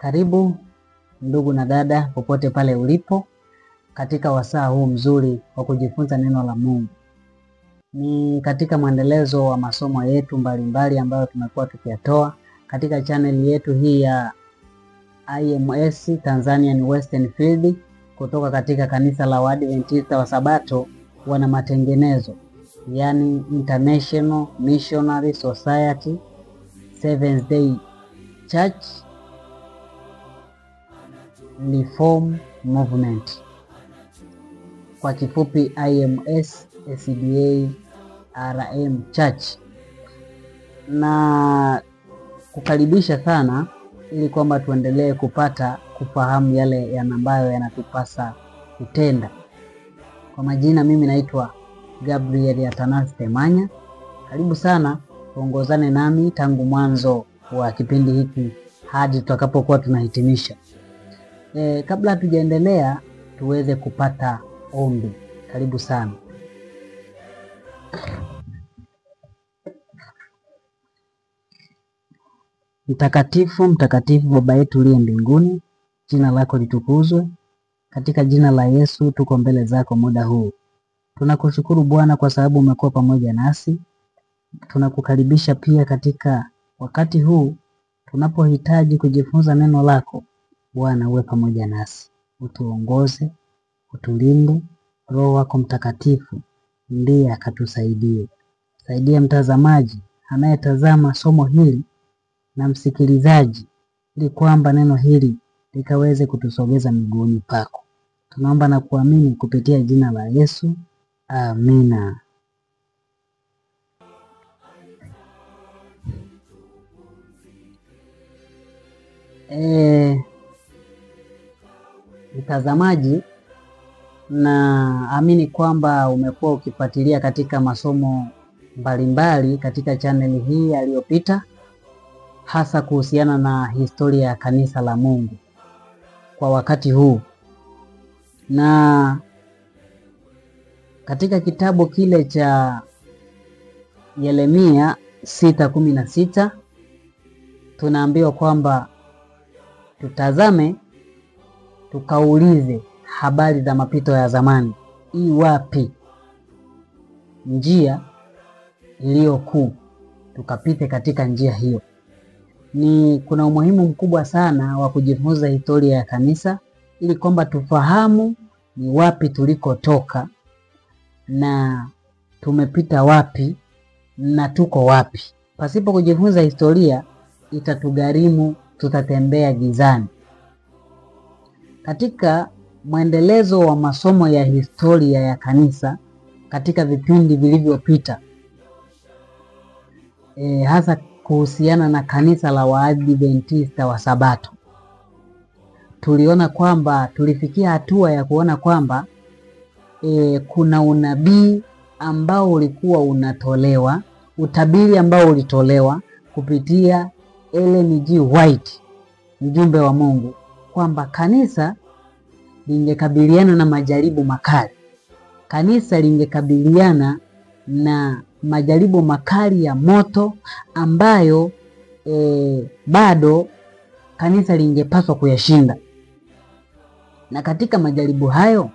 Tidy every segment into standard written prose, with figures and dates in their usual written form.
Karibu ndugu na dada popote pale ulipo katika wasaa huu mzuri wa kujifunza neno la Mungu. Ni katika mwendelezo wa masomo yetu mbalimbali ambayo tumekuwa tukiyatoa katika channel yetu hii ya IMS Tanzanian Western Field kutoka katika kanisa la Waadventista wa Sabato wana matengenezo, yani International Missionary Society Seventh Day Church Reform Movement, kwa kifupi IMS SDA RM Church, na kukaribisha sana ili kwamba tuendelee kufahamu yale ambayo yanatupasa kutenda. Kwa majina mimi naitwa Gabriel Athanasi Temanya. Karibu sana, tuongozane nami tangu mwanzo wa kipindi hiki hadi tutakapokuwa tunahitimisha. Kabla tujaendelea tuweze kupata ombi. Karibu sana. Mtakatifu, mtakatifu Baba yetu uliye mbinguni, jina lako litukuzwe. Katika jina la Yesu tuko mbele zako muda huu. Tunakushukuru Bwana kwa sababu umekuwa pamoja nasi. Tunakukaribisha pia katika wakati huu tunapohitaji kujifunza neno lako. Bwana uwe pamoja nasi, utuongoze, utulinde. Roho wako Mtakatifu ndiye akatusaidie. Saidia mtazamaji anayetazama somo hili na msikilizaji, ili kwamba neno hili likaweze kutusogeza miguuni pako. Tunaomba na kuamini kupitia jina la Yesu. Amina. Mtazamaji, naamini kwamba umekuwa ukifuatilia katika masomo mbalimbali katika chaneli hii aliyopita, hasa kuhusiana na historia ya kanisa la Mungu kwa wakati huu. Na katika kitabu kile cha Yeremia 6:16 tunaambiwa kwamba tutazame tukaulize habari za mapito ya zamani, wapi njia iliyo kuu, tukapite katika njia hiyo. Kuna umuhimu mkubwa sana wa kujifunza historia ya kanisa ili kwamba tufahamu ni wapi tulikotoka na tumepita wapi na tuko wapi. Pasipo kujifunza historia itatugharimu, tutatembea gizani. Katika mwendelezo wa masomo ya historia ya kanisa katika vipindi vilivyopita, hasa kuhusiana na kanisa la Waadventista wa Sabato, tuliona kwamba tulifikia hatua ya kuona kwamba kuna unabii ambao ulikuwa unatolewa, utabiri ambao ulitolewa kupitia Ellen G. White, mjumbe wa Mungu, kwamba kanisa lingekabiliana na majaribu makali. Kanisa lingekabiliana na majaribu makali ya moto ambayo bado kanisa lingepaswa kuyashinda. Na katika majaribu hayo,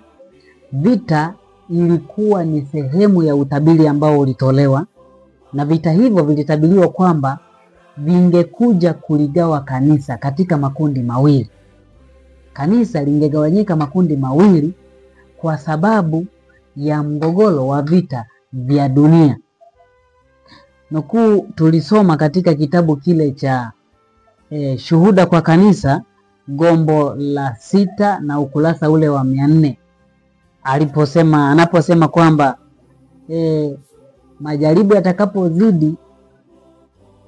vita ilikuwa ni sehemu ya utabiri ambao ulitolewa, na vita hivyo vilitabiriwa kwamba vingekuja kuligawa kanisa katika makundi mawili. Kanisa lingegawanyika makundi mawili kwa sababu ya mgogoro wa vita vya dunia. Nukuu tulisoma katika kitabu kile cha Shuhuda kwa Kanisa, gombo la 6 na ukurasa ule wa 400, anaposema kwamba majaribu yatakapozidi,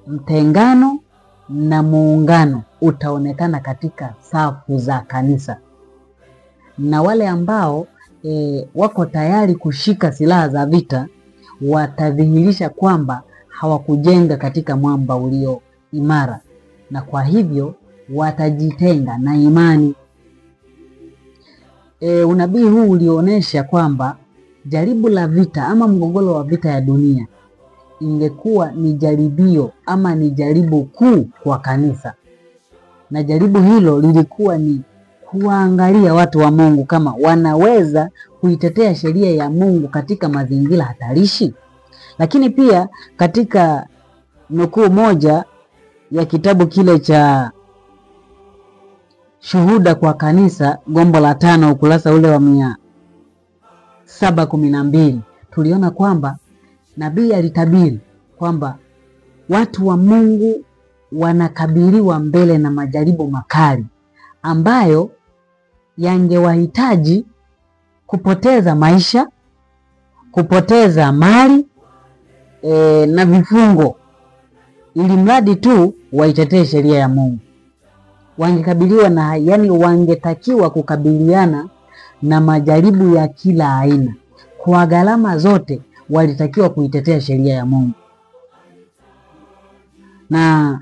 mtengano na muungano utaonekana katika safu za kanisa, na wale ambao wako tayari kushika silaha za vita watadhihirisha kwamba hawakujenga katika mwamba ulio imara, na kwa hivyo watajitenga na imani. Unabii huu ulionyesha kwamba jaribu la vita ama mgogoro wa vita ya dunia ingekuwa ni jaribio ama ni jaribu kuu kwa kanisa. na jaribu hilo lilikuwa ni kuangalia watu wa Mungu kama wanaweza kuitetea sheria ya Mungu katika mazingira hatarishi. Lakini pia katika nukuu moja ya kitabu kile cha Shuhuda kwa Kanisa, gombo la 5, ukurasa ule wa 712, tuliona kwamba nabii alitabiri kwamba watu wa Mungu wanakabiliwa mbele na majaribu makali ambayo yangewahitaji kupoteza maisha, kupoteza mali na vifungo, ili mradi tu waitetee sheria ya Mungu. Wangekabiliwa na wangetakiwa kukabiliana na majaribu ya kila aina. Kwa gharama zote walitakiwa kuitetea sheria ya Mungu. Na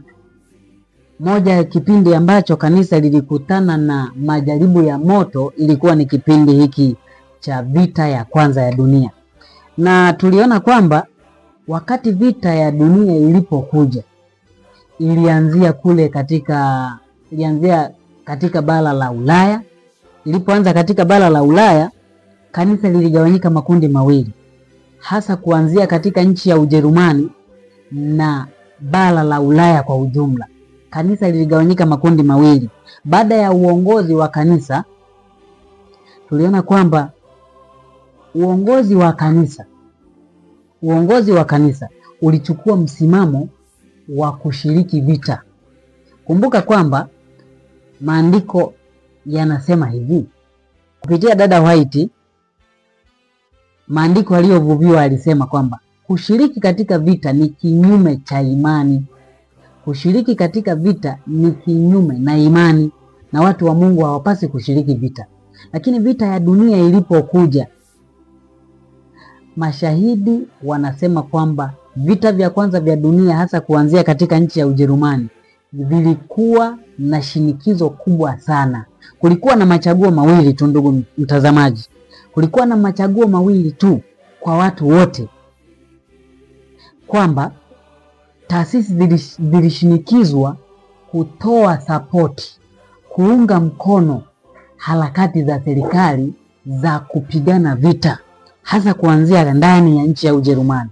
moja ya kipindi ambacho kanisa lilikutana na majaribu ya moto ilikuwa ni kipindi hiki cha vita ya kwanza ya dunia. Na tuliona kwamba wakati vita ya dunia ilipokuja, ilianzia katika bara la Ulaya. Ilipoanza katika bara la Ulaya, kanisa liligawanyika makundi mawili, hasa kuanzia katika nchi ya Ujerumani na bara la Ulaya kwa ujumla. Kanisa liligawanyika makundi mawili. Baada ya uongozi wa kanisa, tuliona kwamba uongozi wa kanisa ulichukua msimamo wa kushiriki vita. Kumbuka kwamba maandiko yanasema hivi kupitia dada White, maandiko aliyovuviwa alisema kwamba kushiriki katika vita ni kinyume cha imani. Kushiriki katika vita ni kinyume na imani, na watu wa Mungu hawapasi kushiriki vita. Lakini vita ya dunia ilipokuja, mashahidi wanasema kwamba vita vya kwanza vya dunia, hasa kuanzia katika nchi ya Ujerumani, vilikuwa na shinikizo kubwa sana. Kulikuwa na machaguo mawili tu, ndugu mtazamaji. Kulikuwa na machaguo mawili tu kwa watu wote, kwamba taasisi zilishinikizwa kutoa sapoti, kuunga mkono harakati za serikali za kupigana vita, hasa kuanzia ndani ya nchi ya Ujerumani.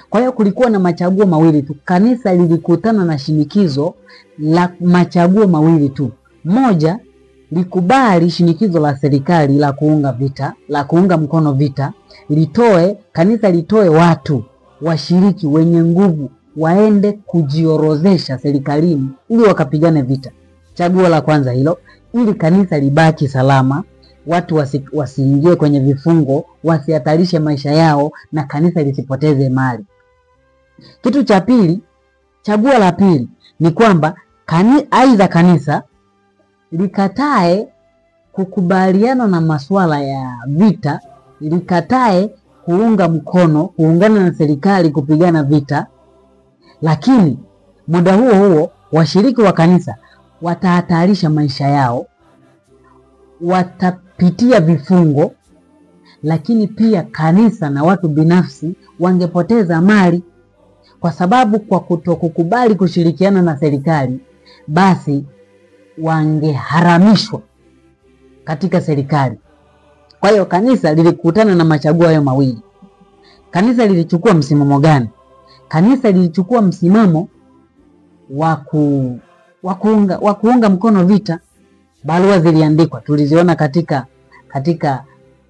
Kwa hiyo kulikuwa na machaguo mawili tu. Kanisa lilikutana na shinikizo la machaguo mawili tu. Moja, likubali shinikizo la serikali la kuunga mkono vita, kanisa litoe watu washiriki wenye nguvu waende kujiorozesha serikalini ili wakapigane vita. Chaguo la kwanza hilo, ili kanisa libaki salama, watu wasiingie kwenye vifungo, wasihatarishe maisha yao, na kanisa lisipoteze mali. Kitu cha pili, chaguo la pili ni kwamba aidha kanisa likatae kukubaliana na masuala ya vita, likatae kuungana na serikali kupigana vita, lakini muda huo huo washiriki wa kanisa watahatarisha maisha yao, watapitia vifungo, lakini pia kanisa na watu binafsi wangepoteza mali, kwa sababu kwa kutokukubali kushirikiana na serikali, basi wangeharamishwa katika serikali. Kwa hiyo kanisa lilikutana na machaguo hayo mawili. Kanisa lilichukua msimamo gani? Kanisa lilichukua msimamo wa kuunga mkono vita. Barua ziliandikwa, tuliziona katika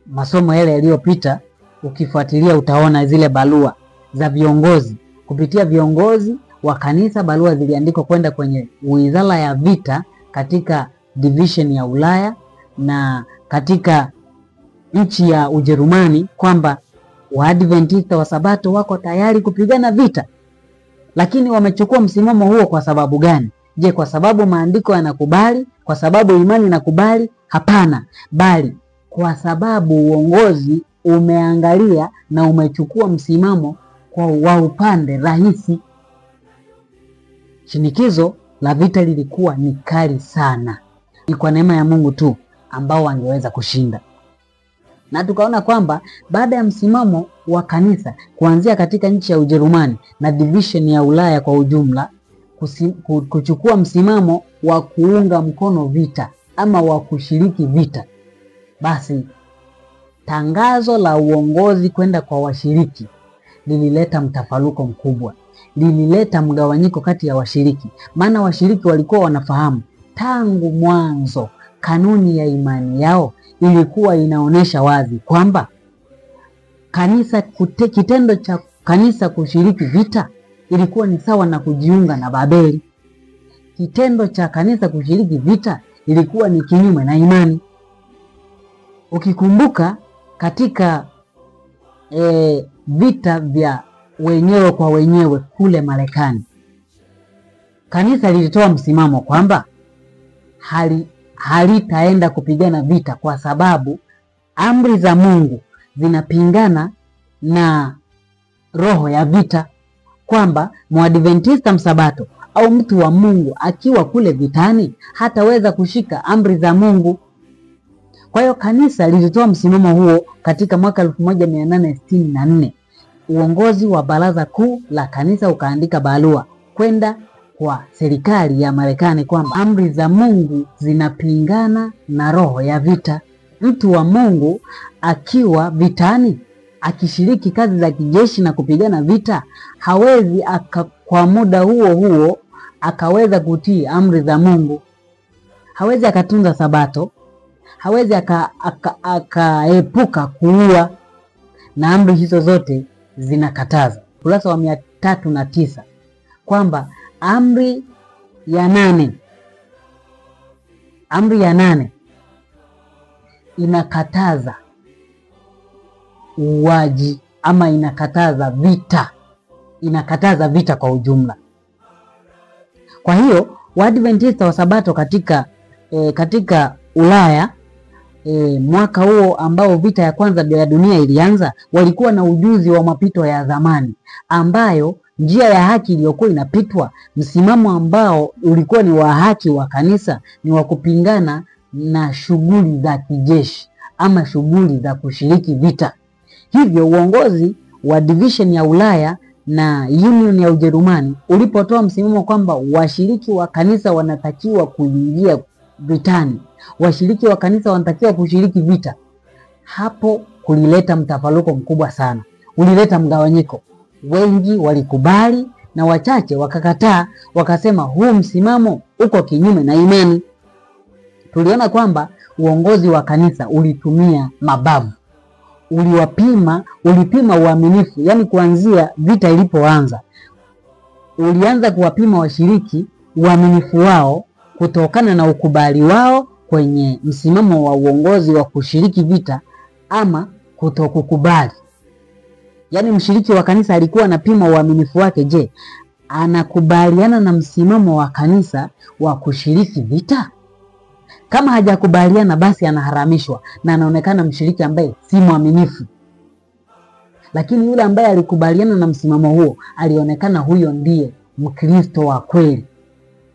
masomo yale yaliyopita. Ukifuatilia utaona zile barua za viongozi, kupitia viongozi wa kanisa, barua ziliandikwa kwenda kwenye wizara ya vita katika division ya Ulaya na katika nchi ya Ujerumani, kwamba Waadventista wa Sabato wako tayari kupigana vita. Lakini wamechukua msimamo huo kwa sababu gani? Je, kwa sababu maandiko yanakubali? Kwa sababu imani inakubali? Hapana, bali kwa sababu uongozi umeangalia na umechukua msimamo wa upande rahisi. Shinikizo la vita lilikuwa ni kali sana. Ni kwa neema ya Mungu tu ambao wangeweza kushinda. Na tukaona kwamba baada ya msimamo wa kanisa kuanzia katika nchi ya Ujerumani na division ya Ulaya kwa ujumla kuchukua msimamo wa kuunga mkono vita ama wa kushiriki vita, basi tangazo la uongozi kwenda kwa washiriki lilileta mtafaruko mkubwa, lilileta mgawanyiko kati ya washiriki. Maana washiriki walikuwa wanafahamu tangu mwanzo kanuni ya imani yao ilikuwa inaonesha wazi kwamba kitendo cha kanisa kushiriki vita ilikuwa ni sawa na kujiunga na Babeli. Kitendo cha kanisa kushiriki vita ilikuwa ni kinyume na imani. Ukikumbuka katika vita vya wenyewe kwa wenyewe kule Marekani, kanisa lilitoa msimamo kwamba halitaenda kupigana vita kwa sababu amri za Mungu zinapingana na roho ya vita, kwamba Mwadventista msabato au mtu wa Mungu akiwa kule vitani hataweza kushika amri za Mungu. Kwa hiyo kanisa lilitoa msimamo huo katika mwaka 1864. Uongozi wa Baraza Kuu la Kanisa ukaandika barua kwenda kwa serikali ya Marekani kwamba amri za Mungu zinapingana na roho ya vita. Mtu wa Mungu akiwa vitani akishiriki kazi za kijeshi na kupigana vita hawezi kwa muda huo huo akaweza kutii amri za Mungu. Hawezi akatunza Sabato, hawezi akaepuka kuua, na amri hizo zote zinakataza. Kurasa wa 309 kwamba amri ya 8 inakataza uuaji ama inakataza vita kwa ujumla. Kwa hiyo Waadventista wa Sabato katika Ulaya mwaka huo ambao vita ya kwanza ya dunia ilianza, walikuwa na ujuzi wa mapito ya zamani, ambayo njia ya haki iliyokuwa inapitwa, msimamo ambao ulikuwa ni wa haki wa kanisa ni wa kupingana na shughuli za kijeshi ama shughuli za kushiriki vita. Hivyo uongozi wa division ya Ulaya na Union ya Ujerumani ulipotoa msimamo kwamba washiriki wa kanisa wanatakiwa kuingia vitani, washiriki wa kanisa wanatakiwa kushiriki vita, hapo kulileta mtafaruko mkubwa sana, ulileta mgawanyiko. Wengi walikubali na wachache wakakataa, wakasema huu msimamo uko kinyume na imani. Tuliona kwamba uongozi wa kanisa ulitumia mabavu, ulipima uaminifu. Yani kuanzia vita ilipoanza, ulianza kuwapima washiriki uaminifu wao kutokana na ukubali wao kwenye msimamo wa uongozi wa kushiriki vita ama kutokukubali. Yani mshiriki wa kanisa alikuwa anapima uaminifu wake, je, anakubaliana na msimamo wa kanisa wa kushiriki vita? Kama hajakubaliana, basi anaharamishwa na anaonekana mshiriki ambaye si mwaminifu. Lakini yule ambaye alikubaliana na msimamo huo alionekana huyo ndiye Mkristo wa kweli.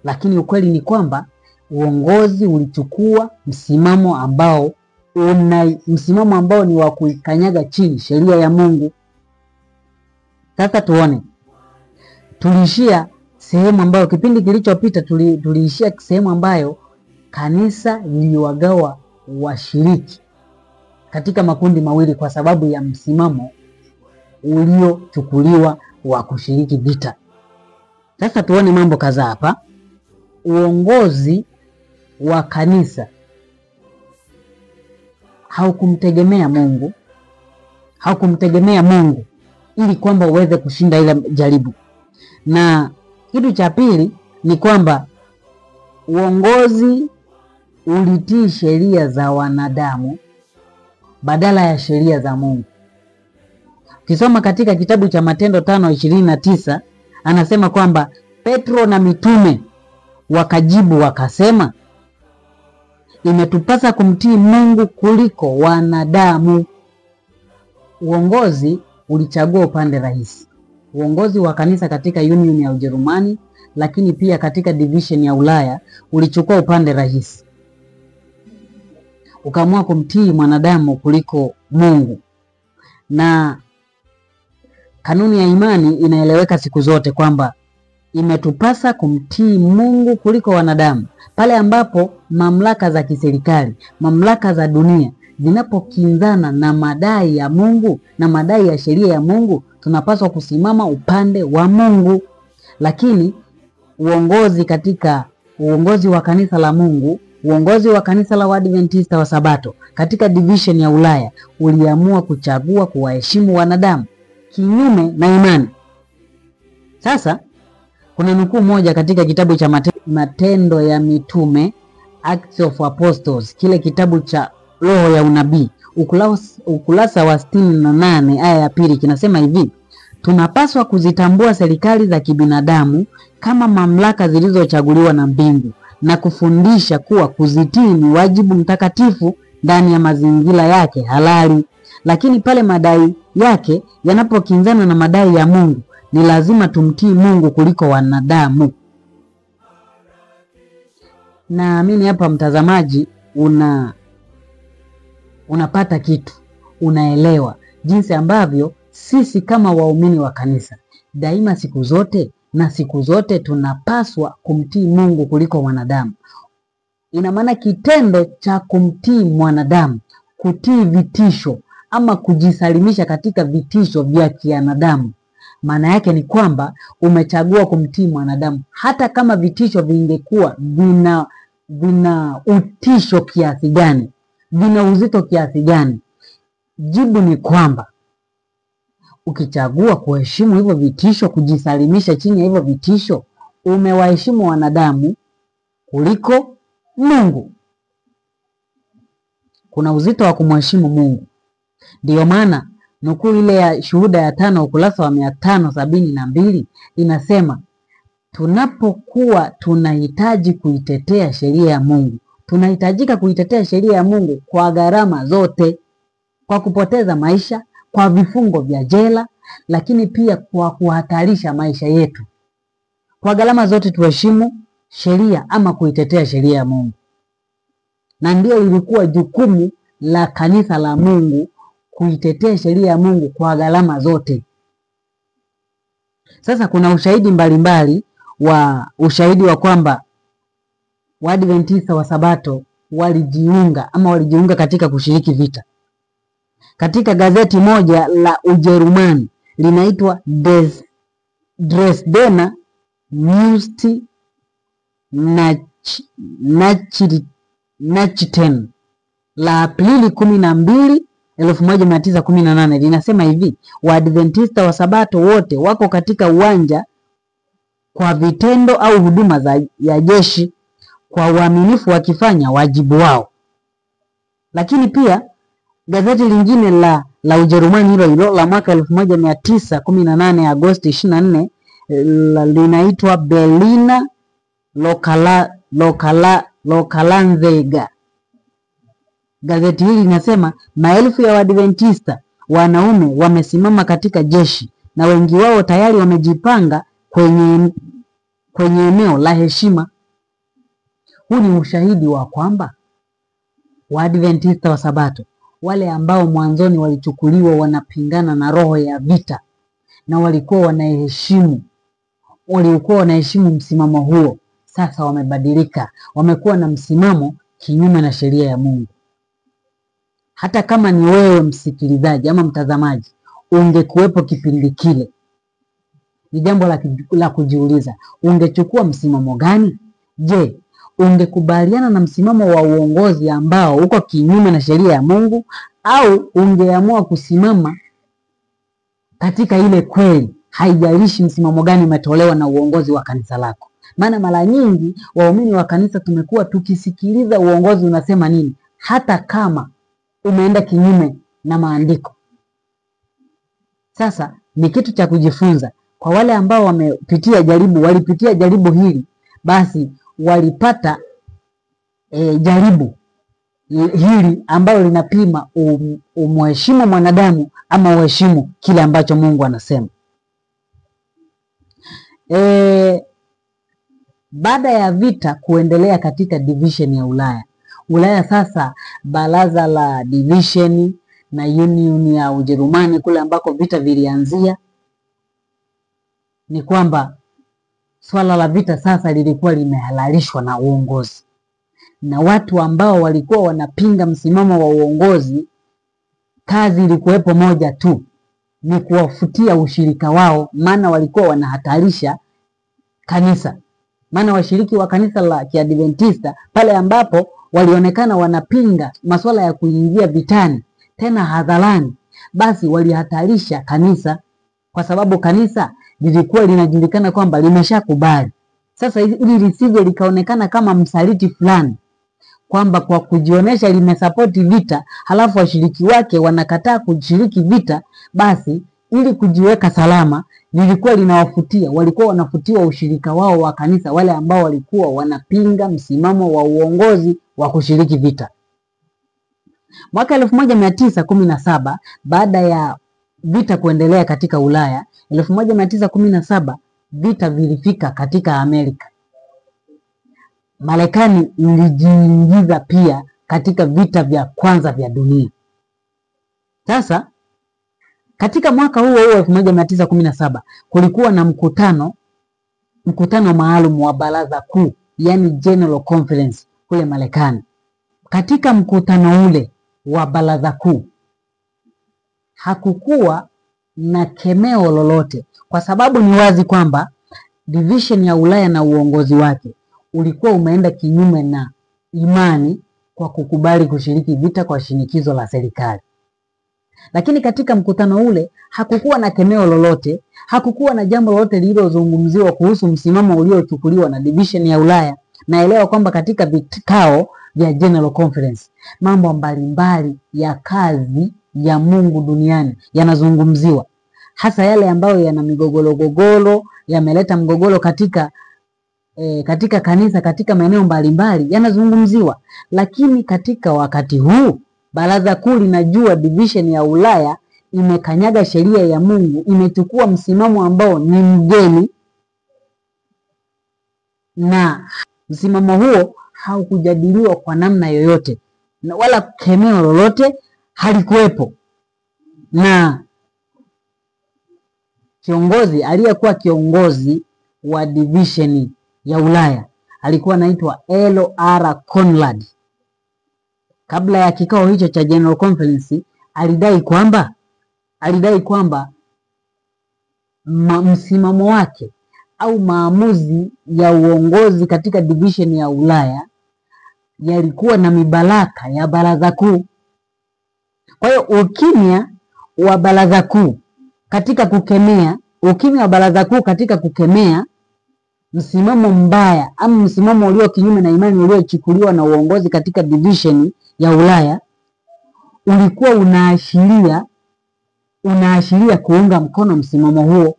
Lakini ukweli ni kwamba uongozi ulichukua msimamo ambao ni wa kuikanyaga chini sheria ya Mungu. Sasa tuone, tuliishia sehemu ambayo kipindi kilichopita tuliishia sehemu ambayo kanisa liliwagawa washiriki katika makundi mawili kwa sababu ya msimamo uliochukuliwa wa kushiriki vita. Sasa tuone mambo kadhaa hapa. Uongozi wa kanisa haukumtegemea Mungu ili kwamba uweze kushinda ile jaribu. Na kitu cha pili ni kwamba uongozi ulitii sheria za wanadamu badala ya sheria za Mungu. Ukisoma katika kitabu cha Matendo 5:29 anasema kwamba Petro na mitume wakajibu wakasema, imetupasa kumtii Mungu kuliko wanadamu. Uongozi ulichagua upande rahisi. Uongozi wa kanisa katika Union ya Ujerumani, lakini pia katika division ya Ulaya, ulichukua upande rahisi, ukaamua kumtii mwanadamu kuliko Mungu. Na kanuni ya imani inaeleweka siku zote kwamba imetupasa kumtii Mungu kuliko wanadamu. Pale ambapo mamlaka za kiserikali, mamlaka za dunia zinapokinzana na madai ya Mungu na madai ya sheria ya Mungu, tunapaswa kusimama upande wa Mungu. Lakini uongozi wa kanisa la Mungu, uongozi wa kanisa la Waadventista wa Sabato katika division ya Ulaya uliamua kuchagua kuwaheshimu wanadamu kinyume na imani. Sasa kuna nukuu moja katika kitabu cha Matendo ya Mitume, Acts of Apostles, kile kitabu cha roho ya unabii, ukurasa wa 68 aya ya pili, kinasema hivi: tunapaswa kuzitambua serikali za kibinadamu kama mamlaka zilizochaguliwa na mbingu na kufundisha kuwa kuzitii ni wajibu mtakatifu ndani ya mazingira yake halali. Lakini pale madai yake yanapokinzana na madai ya Mungu, ni lazima tumtii Mungu kuliko wanadamu. Naamini hapa mtazamaji unapata kitu, unaelewa jinsi ambavyo sisi kama waumini wa kanisa daima siku zote tunapaswa kumtii Mungu kuliko wanadamu. Ina maana kitendo cha kumtii mwanadamu, kutii vitisho ama kujisalimisha katika vitisho vya kianadamu, maana yake ni kwamba umechagua kumtii mwanadamu. Hata kama vitisho vingekuwa vina utisho kiasi gani, vina uzito kiasi gani, jibu ni kwamba ukichagua kuheshimu hivyo vitisho, kujisalimisha chini ya hivyo vitisho, umewaheshimu wanadamu kuliko Mungu. Kuna uzito wa kumheshimu Mungu. Ndio maana nukuu ile ya Shuhuda ya 5 ukurasa wa 572 inasema, tunapokuwa tunahitaji kuitetea sheria ya Mungu, tunahitajika kuitetea sheria ya Mungu kwa gharama zote, kwa kupoteza maisha, kwa vifungo vya jela, lakini pia kwa kuhatarisha maisha yetu. Kwa gharama zote tuheshimu sheria ama kuitetea sheria ya Mungu. Na ndio ilikuwa jukumu la kanisa la Mungu, kuitetea sheria ya Mungu kwa gharama zote. Sasa kuna ushahidi mbalimbali ushahidi wa kwamba Waadventista wa Sabato walijiunga katika kushiriki vita. Katika gazeti moja la Ujerumani linaitwa Dresdner Nachrichten la Aprili 12, 1918 linasema hivi: Waadventista wa Sabato wote wako katika uwanja kwa vitendo au huduma ya jeshi kwa uaminifu wakifanya wajibu wao. Lakini pia gazeti lingine la Ujerumani hilo la mwaka 1918 Agosti 24 linaitwa Berliner Lokalanzeiger. Gazeti hili linasema maelfu ya Waadventista wanaume wamesimama katika jeshi na wengi wao tayari wamejipanga kwenye eneo la heshima. Huu ni ushahidi wa kwamba Waadventista wa Sabato, wale ambao mwanzoni walichukuliwa wanapingana na roho ya vita na walikuwa wanaheshimu msimamo huo, sasa wamebadilika, wamekuwa na msimamo kinyume na sheria ya Mungu. Hata kama ni wewe msikilizaji ama mtazamaji ungekuwepo kipindi kile, ni jambo la kujiuliza, ungechukua msimamo gani? Je, ungekubaliana na msimamo wa uongozi ambao uko kinyume na sheria ya Mungu, au ungeamua kusimama katika ile kweli, haijalishi msimamo gani umetolewa na uongozi wa kanisa lako? Maana mara nyingi waumini wa kanisa tumekuwa tukisikiliza uongozi unasema nini, hata kama umeenda kinyume na maandiko. Sasa ni kitu cha kujifunza kwa wale ambao walipitia jaribu hili, basi walipata jaribu hili ambalo linapima umheshimu mwanadamu ama uheshimu kile ambacho Mungu anasema. Baada ya vita kuendelea katika division ya Ulaya sasa baraza la division na union ya Ujerumani kule ambako vita vilianzia, ni kwamba swala la vita sasa lilikuwa limehalalishwa na uongozi, na watu ambao walikuwa wanapinga msimamo wa uongozi, kazi ilikuwepo moja tu, ni kuwafutia ushirika wao, maana walikuwa wanahatarisha kanisa. Maana washiriki wa kanisa la Kiadventista pale ambapo walionekana wanapinga masuala ya kuingia vitani tena hadharani, basi walihatarisha kanisa, kwa sababu kanisa lilikuwa linajulikana kwamba limeshakubali. Sasa ili lisije likaonekana kama msaliti fulani, kwamba kwa kujionesha limesapoti vita halafu washiriki wake wanakataa kushiriki vita, basi ili kujiweka salama lilikuwa linawafutia, walikuwa wanafutiwa ushirika wao wa kanisa, wale ambao walikuwa wanapinga msimamo wa uongozi wa kushiriki vita. Mwaka 1917 baada ya vita kuendelea katika Ulaya, 1917 vita vilifika katika Amerika. Marekani ilijiingiza pia katika vita vya kwanza vya dunia. Sasa katika mwaka huo huo 1917 kulikuwa na mkutano maalum wa baraza kuu, yani General Conference kule Marekani. Katika mkutano ule wa baraza kuu hakukuwa na kemeo lolote, kwa sababu ni wazi kwamba division ya Ulaya na uongozi wake ulikuwa umeenda kinyume na imani kwa kukubali kushiriki vita kwa shinikizo la serikali. Lakini katika mkutano ule hakukuwa na kemeo lolote, hakukuwa na jambo lolote lililozungumziwa kuhusu msimamo uliochukuliwa na division ya Ulaya. Naelewa kwamba katika vikao vya General Conference mambo mbalimbali ya kazi ya Mungu duniani yanazungumziwa, hasa yale ambayo yana migogoro, yameleta mgogoro katika kanisa, katika maeneo mbalimbali yanazungumziwa. Lakini katika wakati huu baraza kuu linajua division ya Ulaya imekanyaga sheria ya Mungu, imechukua msimamo ambao ni mgeni, na msimamo huo haukujadiliwa kwa namna yoyote, na wala kemeo lolote halikuwepo. Na kiongozi aliyekuwa kiongozi wa division ya Ulaya alikuwa anaitwa L.R. Conrad. Kabla ya kikao hicho cha General Conference alidai kwamba msimamo wake au maamuzi ya uongozi katika division ya Ulaya yalikuwa na mibaraka ya baraza kuu. Kwa hiyo ukimya wa baraza kuu katika kukemea msimamo mbaya ama msimamo ulio kinyume na imani uliochukuliwa na uongozi katika division ya Ulaya ulikuwa unaashiria kuunga mkono msimamo huo,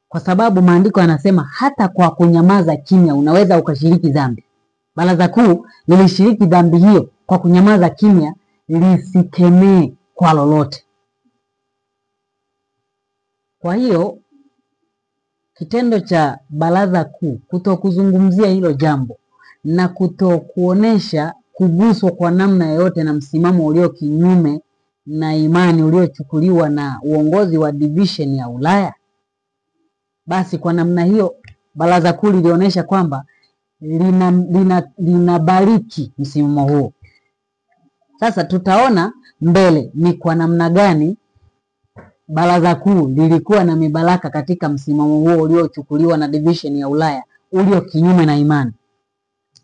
kwa sababu maandiko yanasema hata kwa kunyamaza kimya unaweza ukashiriki dhambi. Baraza kuu lilishiriki dhambi hiyo kwa kunyamaza kimya, lisikemee kwa lolote. Kwa hiyo kitendo cha baraza kuu kutokuzungumzia hilo jambo na kutokuonesha kuguswa kwa namna yoyote na msimamo ulio kinyume na imani uliochukuliwa na uongozi wa division ya Ulaya, basi kwa namna hiyo baraza kuu lilionyesha kwamba linabariki msimamo huo. Sasa tutaona mbele ni kwa namna gani baraza kuu lilikuwa na mibaraka katika msimamo huo uliochukuliwa na division ya Ulaya ulio kinyume na imani.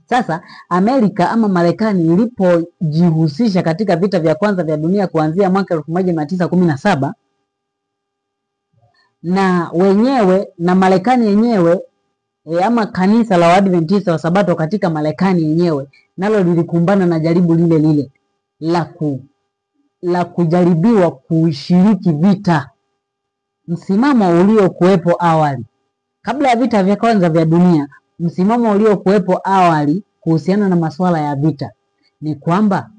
Sasa Amerika ama Marekani ilipojihusisha katika vita vya kwanza vya dunia kuanzia mwaka 1917, na wenyewe na Marekani yenyewe ama kanisa la Waadventista wa Sabato katika Marekani yenyewe nalo lilikumbana na jaribu lile lile la kujaribiwa kushiriki vita. Msimamo uliokuwepo awali kabla ya vita vya kwanza vya dunia, msimamo uliokuwepo awali kuhusiana na masuala ya vita ni kwamba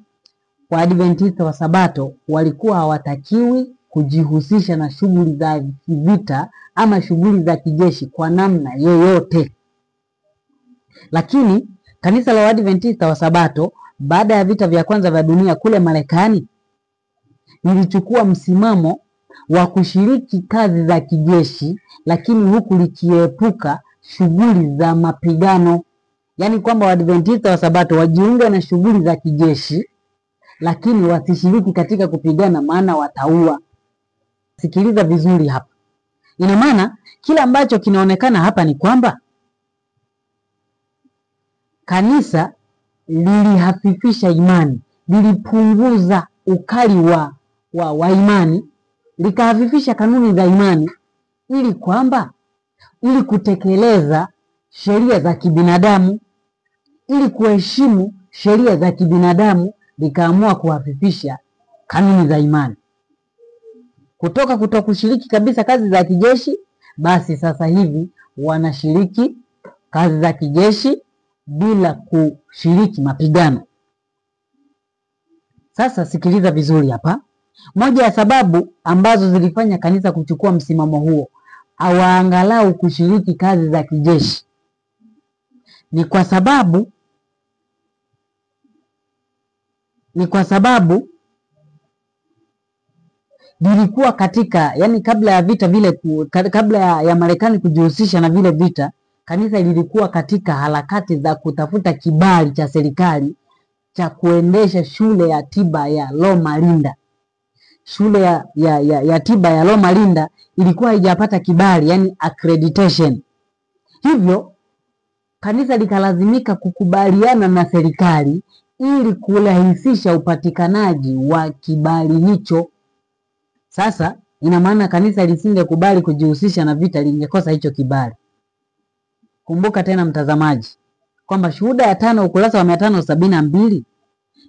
Waadventista wa Sabato walikuwa hawatakiwi kujihusisha na shughuli za vita ama shughuli za kijeshi kwa namna yoyote. Lakini kanisa la Waadventista wa Sabato baada ya vita vya kwanza vya dunia kule Marekani lilichukua msimamo wa kushiriki kazi za kijeshi, lakini huku likiepuka shughuli za mapigano. Yaani kwamba Waadventista wa Sabato wajiunge na shughuli za kijeshi, lakini wasishiriki katika kupigana, maana wataua. Sikiliza vizuri hapa. Ina maana kila ambacho kinaonekana hapa ni kwamba kanisa lilihafifisha imani, lilipunguza ukali wa imani, likahafifisha kanuni za imani ili kutekeleza sheria za kibinadamu, ili kuheshimu sheria za kibinadamu, likaamua kuhafifisha kanuni za imani. Kutoka kutokushiriki kabisa kazi za kijeshi, basi sasa hivi wanashiriki kazi za kijeshi bila kushiriki mapigano. Sasa sikiliza vizuri hapa. Moja ya sababu ambazo zilifanya kanisa kuchukua msimamo huo, awaangalau kushiriki kazi za kijeshi, ni kwa sababu lilikuwa katika, yani kabla ya vita vile, kabla ya Marekani kujihusisha na vile vita, kanisa lilikuwa katika harakati za kutafuta kibali cha serikali cha kuendesha shule ya tiba ya Loma Linda. Shule ya tiba ya Loma Linda ilikuwa haijapata kibali, yani accreditation. Hivyo kanisa likalazimika kukubaliana na serikali ili kurahisisha upatikanaji wa kibali hicho. Sasa ina maana kanisa lisingekubali kujihusisha na vita, lingekosa hicho kibali. Kumbuka tena mtazamaji, kwamba Shuhuda ya 5 ukurasa wa 572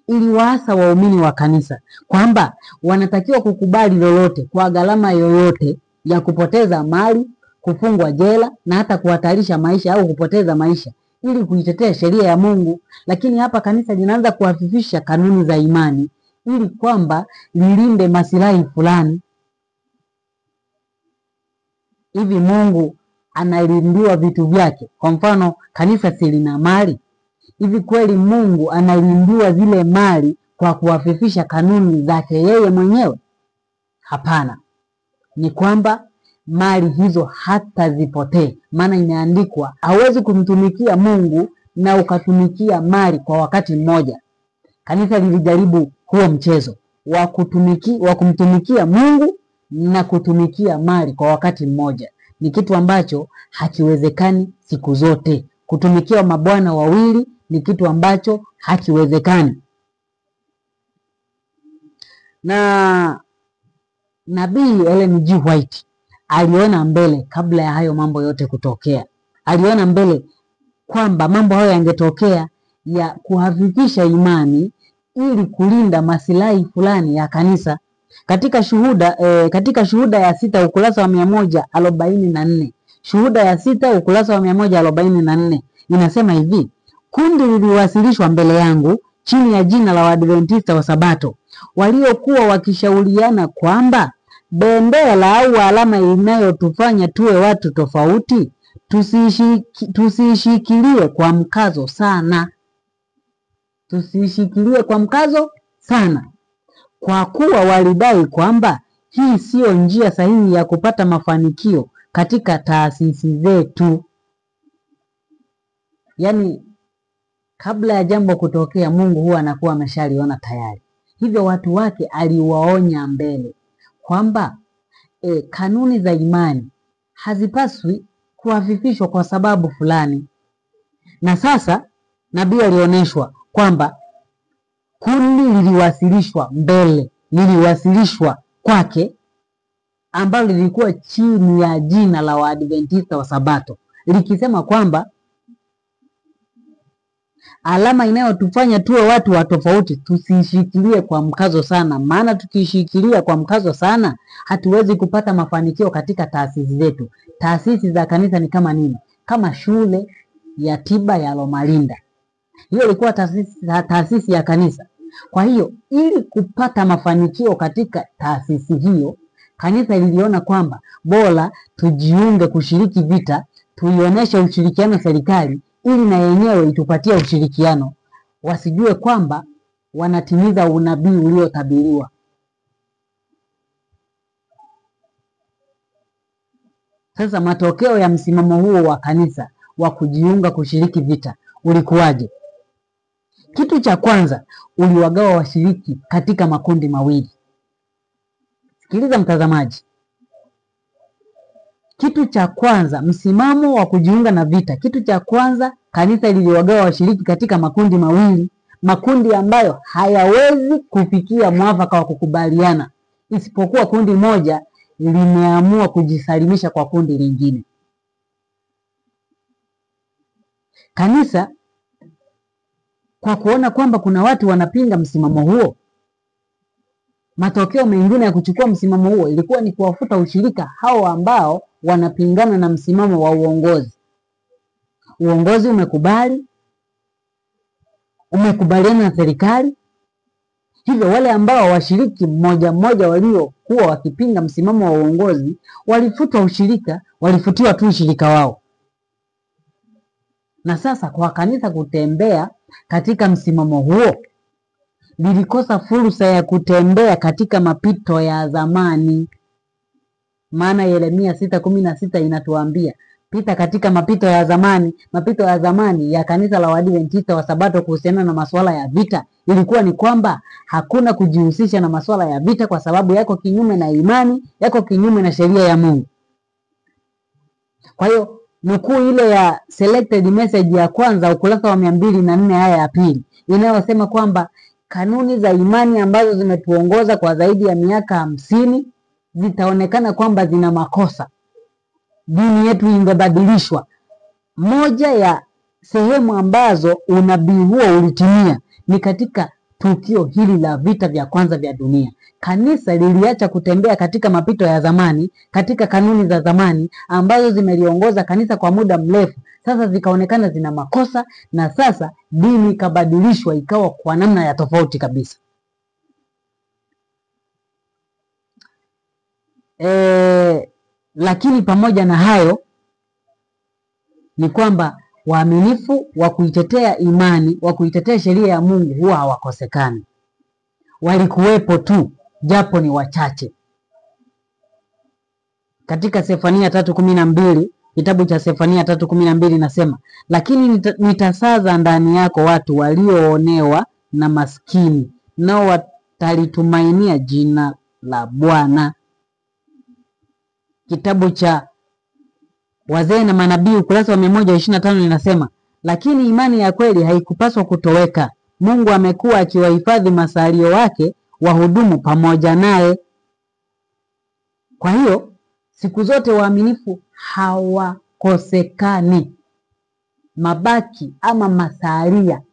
iliwaasa waumini wa kanisa kwamba wanatakiwa kukubali lolote kwa gharama yoyote ya kupoteza mali, kufungwa jela na hata kuhatarisha maisha au kupoteza maisha ili kuitetea sheria ya Mungu. Lakini hapa kanisa linaanza kuhafifisha kanuni za imani ili kwamba lilinde masilahi fulani. Hivi Mungu analindiwa vitu vyake? Kwa mfano kanisa si lina mali? Hivi kweli Mungu analindiwa zile mali kwa kuhafifisha kanuni zake yeye mwenyewe? Hapana. Ni kwamba mali hizo hata zipotee, maana imeandikwa hawezi kumtumikia Mungu na ukatumikia mali kwa wakati mmoja. Kanisa lilijaribu huo mchezo wa kumtumikia Mungu na kutumikia mali kwa wakati mmoja. Ni kitu ambacho hakiwezekani siku zote. Kutumikia mabwana wawili ni kitu ambacho hakiwezekani. Na Nabii Ellen G. White aliona mbele kabla ya hayo mambo yote kutokea. Aliona mbele kwamba mambo hayo yangetokea ya kuhafifisha imani ili kulinda masilahi fulani ya kanisa. Katika Shuhuda ya 6 ukurasa wa 144, Shuhuda ya 6 ukurasa wa 144 inasema hivi: kundi liliwasilishwa mbele yangu chini ya jina la Waadventista wa Sabato, waliokuwa wakishauriana kwamba bendera au alama inayotufanya tuwe watu tofauti tusishikilie kwa mkazo sana. Tusishikilie kwa mkazo sana, kwa kuwa walidai kwamba hii siyo njia sahihi ya kupata mafanikio katika taasisi zetu. Yaani kabla ya jambo kutokea, Mungu huwa anakuwa ameshaliona tayari. Hivyo watu wake aliwaonya mbele kwamba kanuni za imani hazipaswi kuhafifishwa kwa sababu fulani. Na sasa nabii alioneshwa kwamba kundi liliwasilishwa kwake ambalo lilikuwa chini ya jina la Waadventista wa Sabato, likisema kwamba alama inayotufanya tuwe watu wa tofauti tusishikilie kwa mkazo sana, maana tukishikilia kwa mkazo sana hatuwezi kupata mafanikio katika taasisi zetu. Taasisi za kanisa ni kama nini? Kama shule ya tiba ya Loma Linda. Hiyo ilikuwa taasisi ya kanisa. Kwa hiyo ili kupata mafanikio katika taasisi hiyo, kanisa liliona kwamba bora tujiunge kushiriki vita, tuionyeshe ushirikiano serikali ili na yenyewe itupatie ushirikiano, wasijue kwamba wanatimiza unabii uliotabiriwa. Sasa matokeo ya msimamo huo wa kanisa wa kujiunga kushiriki vita ulikuwaje? Kitu cha kwanza, uliwagawa washiriki katika makundi mawili. Sikiliza mtazamaji. Kitu cha kwanza, msimamo wa kujiunga na vita. Kitu cha kwanza, kanisa liliwagawa washiriki katika makundi mawili, makundi ambayo hayawezi kufikia mwafaka wa kukubaliana, isipokuwa kundi moja limeamua kujisalimisha kwa kundi lingine. Kanisa kwa kuona kwamba kuna watu wanapinga msimamo huo, matokeo mengine ya kuchukua msimamo huo ilikuwa ni kuwafuta ushirika hao ambao wanapingana na msimamo wa uongozi. Uongozi umekubaliana na serikali. Hivyo wale ambao washiriki mmoja mmoja waliokuwa wakipinga msimamo wa uongozi walifutwa ushirika, walifutiwa tu ushirika wao. Na sasa kwa kanisa kutembea katika msimamo huo, lilikosa fursa ya kutembea katika mapito ya zamani. Maana Yeremia 6:16 inatuambia, pita katika mapito ya zamani. Mapito ya zamani ya kanisa la Waadventista wa Sabato kuhusiana na masuala ya vita ilikuwa ni kwamba hakuna kujihusisha na masuala ya vita, kwa sababu yako kinyume na imani, yako kinyume na sheria ya Mungu. Kwa hiyo nukuu ile ya selected message ya kwanza ukurasa wa 204 aya ya pili inayosema kwamba kanuni za imani ambazo zimetuongoza kwa zaidi ya miaka 50 zitaonekana kwamba zina makosa. Dini yetu ingebadilishwa. Moja ya sehemu ambazo unabii huo ulitimia ni katika tukio hili la vita vya kwanza vya dunia. Kanisa liliacha kutembea katika mapito ya zamani, katika kanuni za zamani ambazo zimeliongoza kanisa kwa muda mrefu. Sasa zikaonekana zina makosa, na sasa dini ikabadilishwa ikawa kwa namna ya tofauti kabisa. Lakini pamoja na hayo ni kwamba waaminifu wa kuitetea imani, wa kuitetea sheria ya Mungu huwa hawakosekani. Walikuwepo tu, japo ni wachache. Katika Sefania 3:12, kitabu cha Sefania 3:12 nasema, lakini nitasaza ndani yako watu walioonewa na maskini, nao watalitumainia jina la Bwana. Kitabu cha Wazee na Manabii ukurasa wa 125 linasema, lakini imani ya kweli haikupaswa kutoweka. Mungu amekuwa akiwahifadhi masalio wake wahudumu pamoja naye. Kwa hiyo siku zote waaminifu hawakosekani. Mabaki ama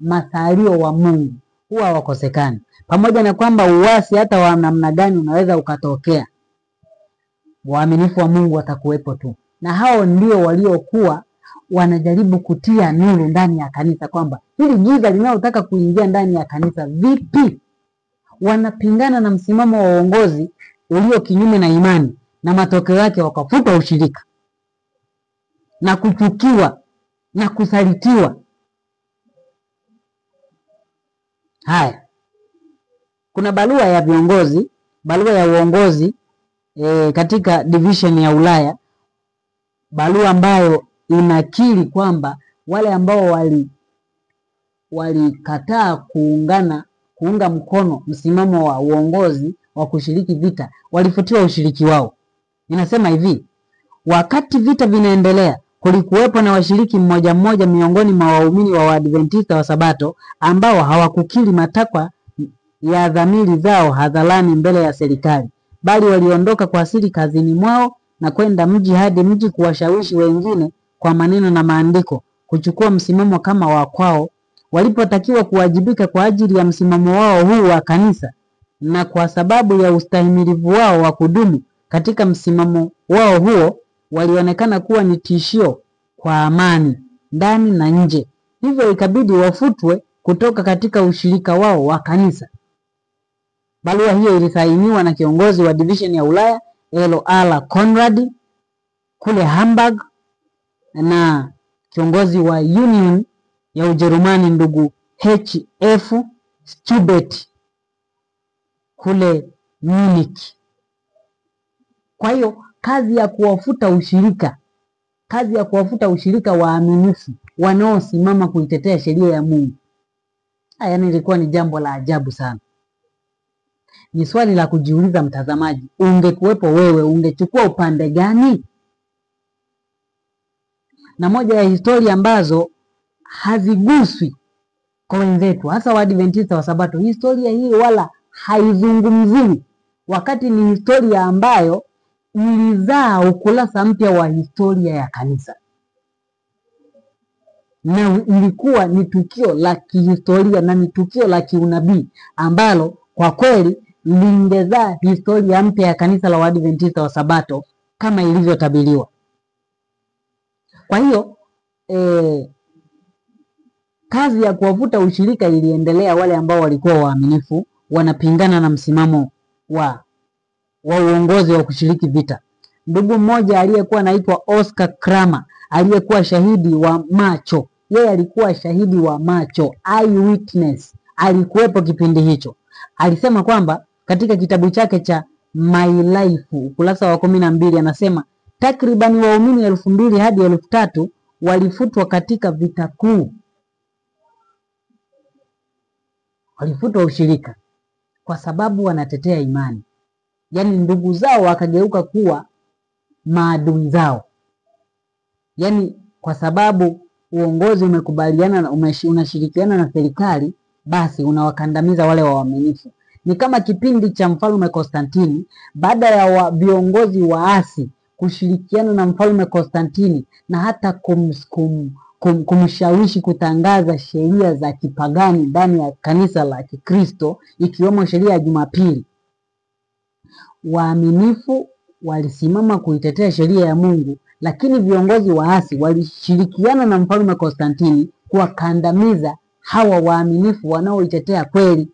masalio wa Mungu huwa hawakosekani. Pamoja na kwamba uasi hata wa namna gani unaweza ukatokea, waaminifu wa Mungu watakuwepo tu. Na hao ndio waliokuwa wanajaribu kutia nuru ndani ya kanisa, kwamba hili giza linalotaka kuingia ndani ya kanisa vipi? Wanapingana na msimamo wa uongozi ulio kinyume na imani, na matokeo yake wakafutwa ushirika na kuchukiwa na kusalitiwa. Haya, kuna barua ya viongozi, barua ya uongozi katika division ya Ulaya, barua ambayo inakiri kwamba wale ambao walikataa kuunga mkono msimamo wa uongozi wa kushiriki vita walifutiwa ushiriki wao. Inasema hivi, wakati vita vinaendelea, kulikuwepo na washiriki mmoja mmoja miongoni mwa waumini wa Waadventista wa Sabato ambao hawakukiri matakwa ya dhamiri zao hadharani mbele ya serikali, bali waliondoka kwa siri kazini mwao na kwenda mji hadi mji kuwashawishi wengine kwa maneno na maandiko kuchukua msimamo kama wa kwao, walipotakiwa kuwajibika kwa ajili ya msimamo wao huu wa kanisa, na kwa sababu ya ustahimilivu wao wa kudumu katika msimamo wao huo, walionekana kuwa ni tishio kwa amani ndani na nje. Hivyo ikabidi wafutwe kutoka katika ushirika wao wa kanisa. Barua hiyo ilisainiwa na kiongozi wa division ya Ulaya L.R. Conrad kule Hamburg, na kiongozi wa Union ya Ujerumani ndugu H.F. Stubert kule Munich. Kwa hiyo kazi ya kuwafuta ushirika, kazi ya kuwafuta ushirika waaminifu wanaosimama kuitetea sheria ya Mungu. Yaani ilikuwa ni jambo la ajabu sana. Ni swali la kujiuliza mtazamaji, ungekuwepo wewe ungechukua upande gani? Na moja ya historia ambazo haziguswi kwa wenzetu, hasa Waadventista wa Sabato, historia hii wala haizungumziwi, wakati ni historia ambayo ilizaa ukurasa mpya wa historia ya kanisa, na ilikuwa ni tukio la kihistoria na ni tukio la kiunabii ambalo kwa kweli lingezaa historia mpya ya kanisa la Waadventista wa Sabato kama ilivyotabiriwa. Kwa hiyo kazi ya kuwavuta ushirika iliendelea. Wale ambao walikuwa waaminifu wanapingana na msimamo wa uongozi wa kushiriki vita. Ndugu mmoja aliyekuwa anaitwa Oscar Kramer, aliyekuwa shahidi wa macho, yeye alikuwa shahidi wa macho, eyewitness, alikuwepo kipindi hicho. Alisema kwamba katika kitabu chake cha My Life ukurasa wa 12 anasema takriban waumini 2000 hadi 3000 walifutwa katika vita kuu. Walifutwa ushirika kwa sababu wanatetea imani. Yaani ndugu zao wakageuka kuwa maadui zao. Yaani kwa sababu uongozi umekubaliana na unashirikiana na serikali, basi unawakandamiza wale waaminifu. Ni kama kipindi cha Mfalme Konstantini, baada ya viongozi waasi kushirikiana na Mfalme Konstantini na hata kumshawishi kutangaza sheria za kipagani ndani ya kanisa la Kikristo, ikiwemo sheria ya Jumapili. Waaminifu walisimama kuitetea sheria ya Mungu, lakini viongozi waasi walishirikiana na Mfalme Konstantini kuwakandamiza hawa waaminifu wanaoitetea kweli,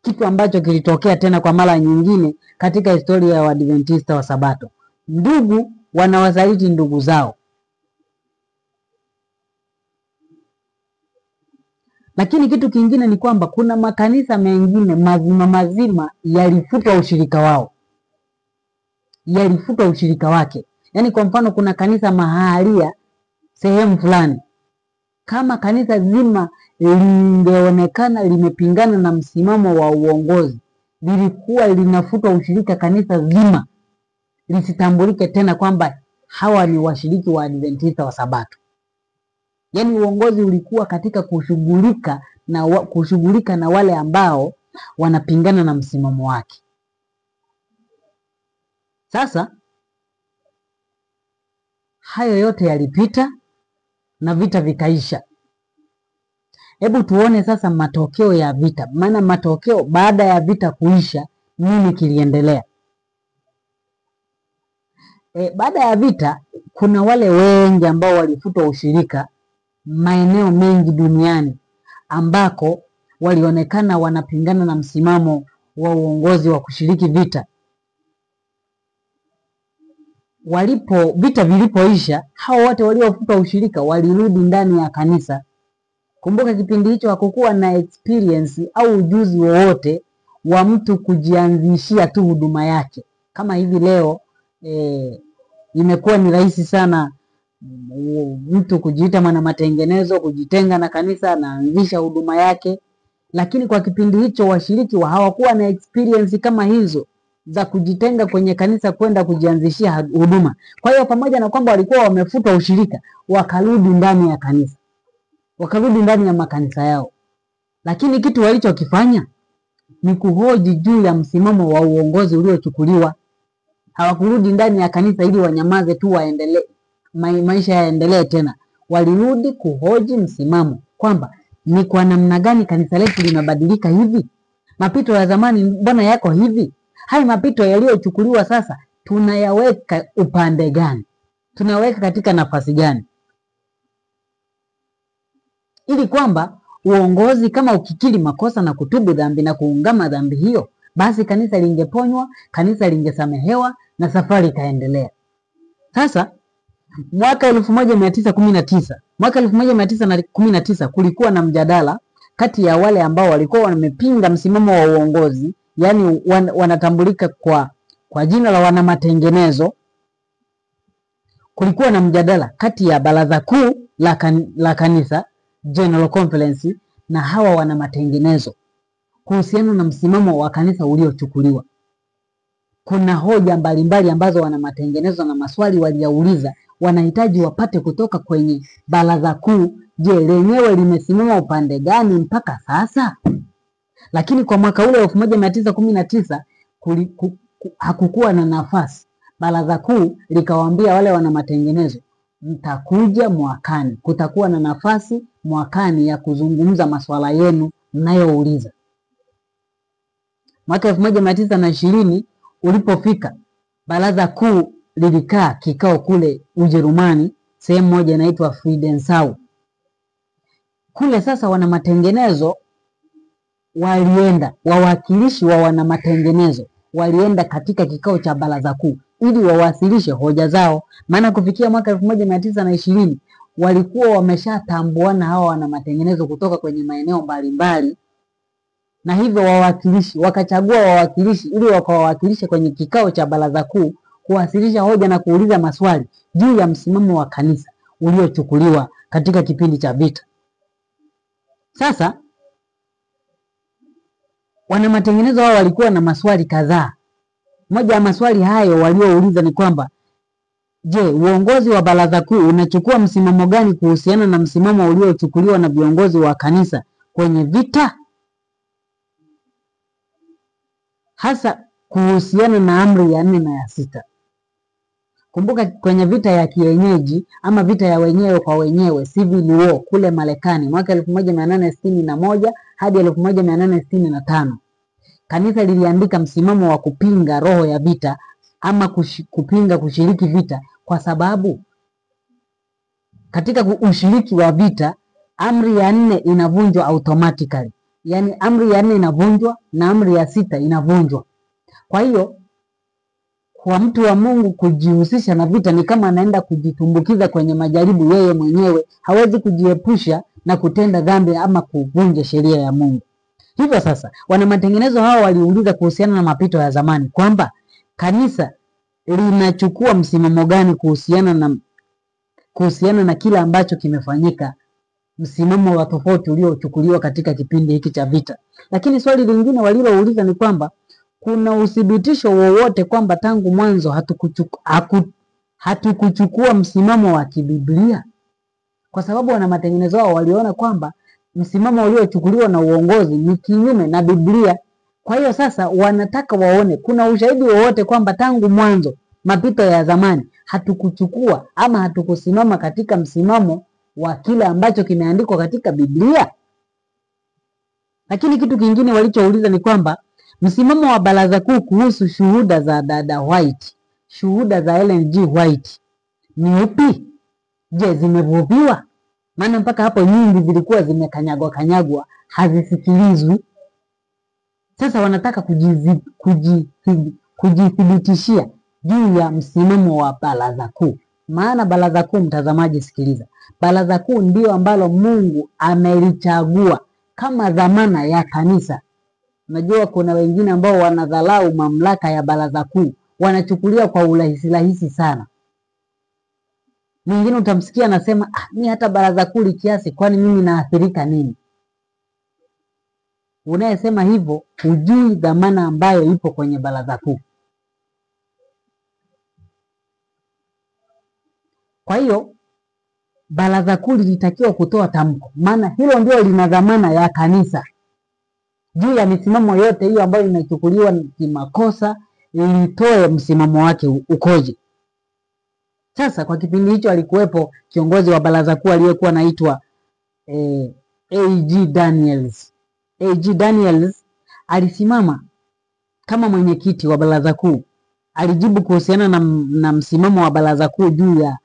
kitu ambacho kilitokea tena kwa mara nyingine katika historia ya Waadventista wa Sabato. Ndugu wanawasaliti ndugu zao. Lakini kitu kingine ni kwamba kuna makanisa mengine mazima yalifutwa ushirika wao, yalifutwa ushirika wake. Yaani kwa mfano kuna kanisa mahalia sehemu fulani, kama kanisa zima lingeonekana limepingana na msimamo wa uongozi, lilikuwa linafutwa ushirika kanisa zima, lisitambulike tena kwamba hawa ni washiriki wa Adventista wa Sabato. Yaani uongozi ulikuwa katika kushughulika na wale ambao wanapingana na msimamo wake. Sasa hayo yote yalipita na vita vikaisha. Hebu tuone sasa matokeo ya vita. Maana matokeo baada ya vita kuisha, nini kiliendelea? Baada ya vita kuna wale wengi ambao walifutwa ushirika maeneo mengi duniani ambako walionekana wanapingana na msimamo wa uongozi wa kushiriki vita. Vita vilipoisha, hao wote waliofutwa ushirika walirudi ndani ya kanisa. Kumbuka kipindi hicho hakukuwa na experience au ujuzi wowote wa mtu kujianzishia tu huduma yake. Kama hivi leo imekuwa ni rahisi sana mtu kujiita mwana matengenezo, kujitenga na kanisa na anzisha huduma yake. Lakini kwa kipindi hicho washiriki hawakuwa na experience kama hizo za kujitenga kwenye kanisa kwenda kujianzishia huduma. Kwa hiyo pamoja na kwamba walikuwa wamefutwa ushirika, wakarudi ndani ya kanisa, wakarudi ndani ya makanisa yao. Lakini kitu walichokifanya ni kuhoji juu ya msimamo wa uongozi uliochukuliwa. Hawakurudi ndani ya kanisa ili wanyamaze tu waendelee, maisha yaendelee tena. Walirudi kuhoji msimamo kwamba ni kwa namna gani kanisa letu limebadilika hivi? Mapito ya zamani mbona yako hivi? Hai mapito yaliyochukuliwa sasa tunayaweka upande gani? Tunaweka katika nafasi gani? Ili kwamba uongozi kama ukikiri makosa na kutubu dhambi na kuungama dhambi hiyo, basi kanisa lingeponywa, kanisa lingesamehewa na safari ikaendelea. Sasa mwaka 1919 kulikuwa na mjadala kati ya wale ambao walikuwa wamepinga msimamo wa uongozi, yani wanatambulika kwa jina la wana matengenezo, kulikuwa na mjadala kati ya baraza kuu la kanisa General Conference na hawa wana matengenezo kuhusiana na msimamo wa kanisa uliochukuliwa. Kuna hoja mbalimbali ambazo wana matengenezo na maswali waliyauliza wanahitaji wapate kutoka kwenye baraza kuu. Je, lenyewe limesimama upande gani mpaka sasa? Lakini kwa mwaka ule 1919 hakukuwa na nafasi. Baraza kuu likawaambia wale wana matengenezo, mtakuja mwakani, kutakuwa na nafasi mwakani ya kuzungumza maswala yenu mnayouliza. Mwaka 1920 ulipofika, baraza kuu lilikaa kikao kule Ujerumani, sehemu moja inaitwa Friedensau. Kule sasa wana matengenezo walienda, wawakilishi wa wana matengenezo walienda katika kikao cha baraza kuu ili wawasilishe hoja zao, maana kufikia mwaka 1920 walikuwa wameshatambuana hawa wana matengenezo kutoka kwenye maeneo mbalimbali, na hivyo wawakilishi wakachagua wawakilishi ili wakawawakilishe kwenye kikao cha baraza kuu kuwasilisha hoja na kuuliza maswali juu ya msimamo wa kanisa uliochukuliwa katika kipindi cha vita. Sasa wana matengenezo hao walikuwa na maswali kadhaa. Moja ya maswali hayo waliouliza ni kwamba, je, uongozi wa baraza kuu unachukua msimamo gani kuhusiana na msimamo uliochukuliwa na viongozi wa kanisa kwenye vita, hasa kuhusiana na amri ya 4 na ya 6? Kumbuka kwenye vita ya kienyeji ama vita ya wenyewe kwa wenyewe, civil war kule Marekani mwaka 1861 hadi 1865, kanisa liliandika msimamo wa kupinga roho ya vita ama kupinga kushiriki vita, kwa sababu katika ushiriki wa vita amri ya 4 inavunjwa automatically. Yaani amri ya 4 inavunjwa na amri ya 6 inavunjwa. Kwa hiyo kwa mtu wa Mungu kujihusisha na vita ni kama anaenda kujitumbukiza kwenye majaribu yeye mwenyewe, hawezi kujiepusha na kutenda dhambi ama kuvunja sheria ya Mungu. Hivyo sasa wana matengenezo hao waliuliza kuhusiana na mapito ya zamani kwamba kanisa linachukua msimamo gani kuhusiana na kila ambacho kimefanyika, msimamo wa tofauti uliochukuliwa katika kipindi hiki cha vita. Lakini swali lingine walilouliza ni kwamba kuna uthibitisho wowote kwamba tangu mwanzo hatukuchukua msimamo wa kibiblia, kwa sababu wana matengenezo wao waliona kwamba msimamo uliochukuliwa na uongozi ni kinyume na Biblia. Kwa hiyo sasa wanataka waone kuna ushahidi wowote kwamba tangu mwanzo mapito ya zamani hatukuchukua ama hatukusimama katika msimamo wa kile ambacho kimeandikwa katika Biblia. Lakini kitu kingine walichouliza ni kwamba msimamo wa baraza kuu kuhusu shuhuda za dada White, shuhuda za Ellen G. White ni upi? Je, zimevuviwa? Maana mpaka hapo nyingi zilikuwa zimekanyagwa, hazisikilizwi. Sasa wanataka kujithibitishia juu ya msimamo wa baraza kuu. Maana baraza kuu, mtazamaji sikiliza, baraza kuu ndio ambalo Mungu amelichagua kama dhamana ya kanisa. Unajua kuna wengine ambao wanadhalau mamlaka ya baraza kuu, wanachukulia kwa urahisi sana. Mwingine utamsikia anasema, mimi hata baraza kuu likiasi kwani mimi naathirika nini? Unayesema hivyo hujui dhamana ambayo ipo kwenye baraza kuu. Kwa hiyo baraza kuu lilitakiwa kutoa tamko, maana hilo ndio lina dhamana ya kanisa juu ya misimamo yote hiyo ambayo inachukuliwa kimakosa, litoe msimamo wake ukoje. Sasa kwa kipindi hicho alikuwepo kiongozi wa baraza kuu aliyekuwa anaitwa A.G. Daniels. A.G. Daniels alisimama kama mwenyekiti wa baraza kuu, alijibu kuhusiana na msimamo wa baraza kuu juu ya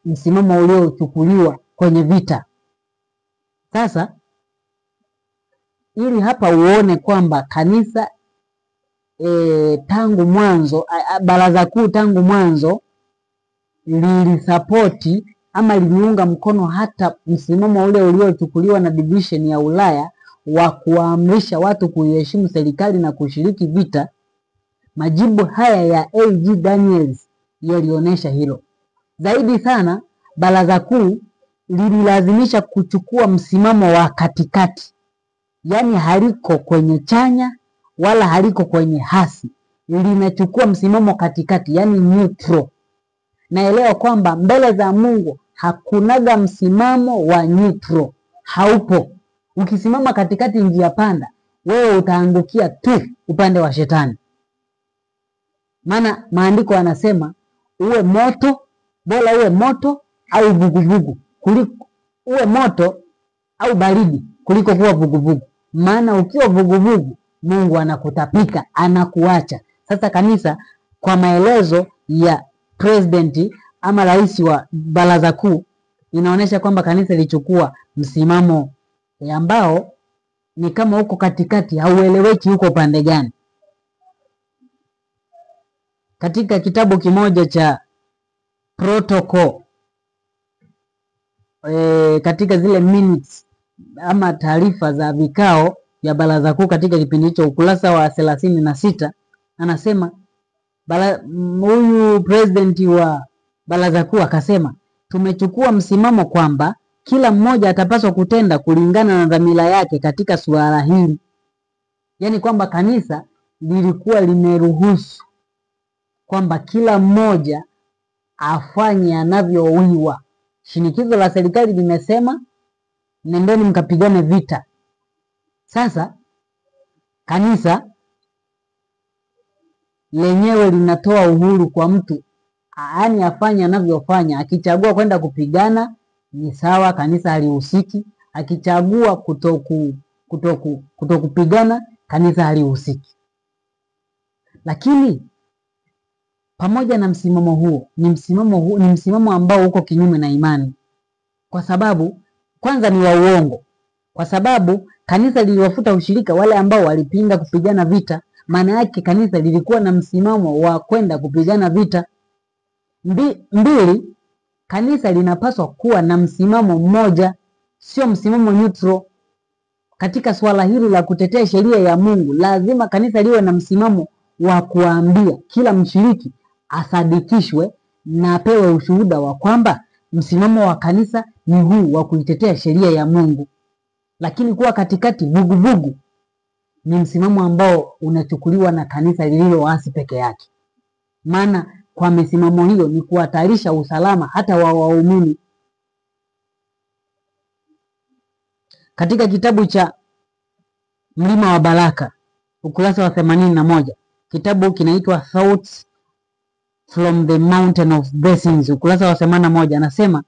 msimamo uliochukuliwa kwenye vita. Sasa ili hapa uone kwamba kanisa tangu mwanzo, baraza kuu tangu mwanzo lilisapoti ama liliunga mkono hata msimamo ule uliochukuliwa na division ya Ulaya wa kuamrisha watu kuiheshimu serikali na kushiriki vita. Majibu haya ya A.G. Daniels yalionyesha hilo. Zaidi sana baraza kuu lililazimisha kuchukua msimamo wa katikati, yaani haliko kwenye chanya wala haliko kwenye hasi, linachukua msimamo katikati, yaani neutral. Naelewa kwamba mbele za Mungu hakunaga msimamo wa neutral, haupo. Ukisimama katikati njia panda, wewe utaangukia tu upande wa shetani. Maana maandiko yanasema uwe moto, bora uwe moto au vuguvugu, kuliko uwe moto au baridi kuliko kuwa vuguvugu. Maana ukiwa vuguvugu Mungu anakutapika, anakuacha. Sasa kanisa, kwa maelezo ya president ama rais wa baraza kuu, inaonyesha kwamba kanisa lilichukua msimamo ambao ni kama huko katikati, haueleweki huko pande gani. Katika kitabu kimoja cha protocol, katika zile minutes ama taarifa za vikao vya baraza kuu katika kipindi hicho, ukurasa wa 36, anasema huyu president wa baraza kuu akasema, tumechukua msimamo kwamba kila mmoja atapaswa kutenda kulingana na dhamira yake katika suala hili. Yaani kwamba kanisa lilikuwa limeruhusu kwamba kila mmoja afanye anavyowiwa. Shinikizo la serikali limesema nendeni mkapigane vita. Sasa kanisa lenyewe linatoa uhuru kwa mtu, yaani afanye anavyofanya. Akichagua kwenda kupigana ni sawa, kanisa halihusiki. Akichagua kutokupigana, kanisa halihusiki. Lakini pamoja na msimamo huo, ni msimamo ambao uko kinyume na imani. Kwa sababu kwanza ni wa uongo. Kwa sababu kanisa liliwafuta ushirika wale ambao walipinga kupigana vita. Maana yake kanisa lilikuwa na msimamo wa kwenda kupigana vita. Mbili, kanisa linapaswa kuwa na msimamo mmoja, sio msimamo neutral. Katika swala hili la kutetea sheria ya Mungu, lazima kanisa liwe na msimamo wa kuambia kila mshiriki asadikishwe na apewe ushuhuda wa kwamba msimamo wa kanisa ni huu wa kuitetea sheria ya Mungu. Lakini kuwa katikati vuguvugu ni msimamo ambao unachukuliwa na kanisa lililoasi peke yake. Maana kwa misimamo hiyo ni kuhatarisha usalama hata wa waumini. Katika kitabu cha Mlima wa Baraka, ukurasa wa 81, kitabu kinaitwa Thoughts from the Mountain of Blessings, ukurasa wa 81, anasema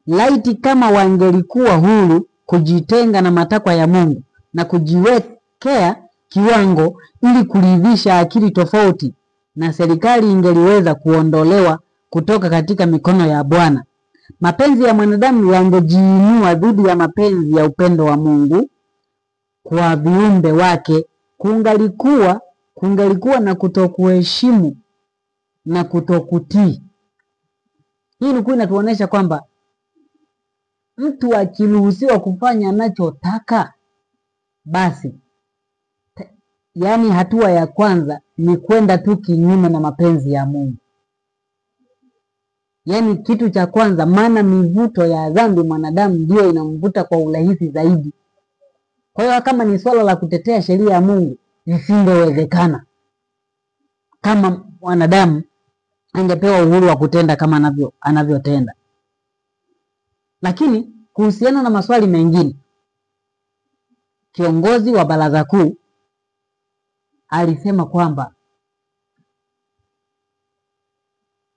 laiti kama wangelikuwa huru kujitenga na matakwa ya Mungu na kujiwekea kiwango ili kuridhisha akili tofauti, na serikali ingeliweza kuondolewa kutoka katika mikono ya Bwana. Mapenzi ya mwanadamu yangejiinua dhidi ya mapenzi ya upendo wa Mungu kwa viumbe wake. Kungalikuwa na kutokuheshimu na kutokutii. Hii ni inatuonyesha kwamba mtu akiruhusiwa kufanya anachotaka, basi yaani hatua ya kwanza ni kwenda tu kinyume na mapenzi ya Mungu. Yaani kitu cha kwanza, maana mivuto ya dhambi mwanadamu ndio inamvuta kwa urahisi zaidi. Kwa hiyo kama ni swala la kutetea sheria ya Mungu, lisingewezekana kama wanadamu angepewa uhuru wa kutenda kama anavyotenda. Lakini kuhusiana na maswali mengine, kiongozi wa baraza kuu alisema kwamba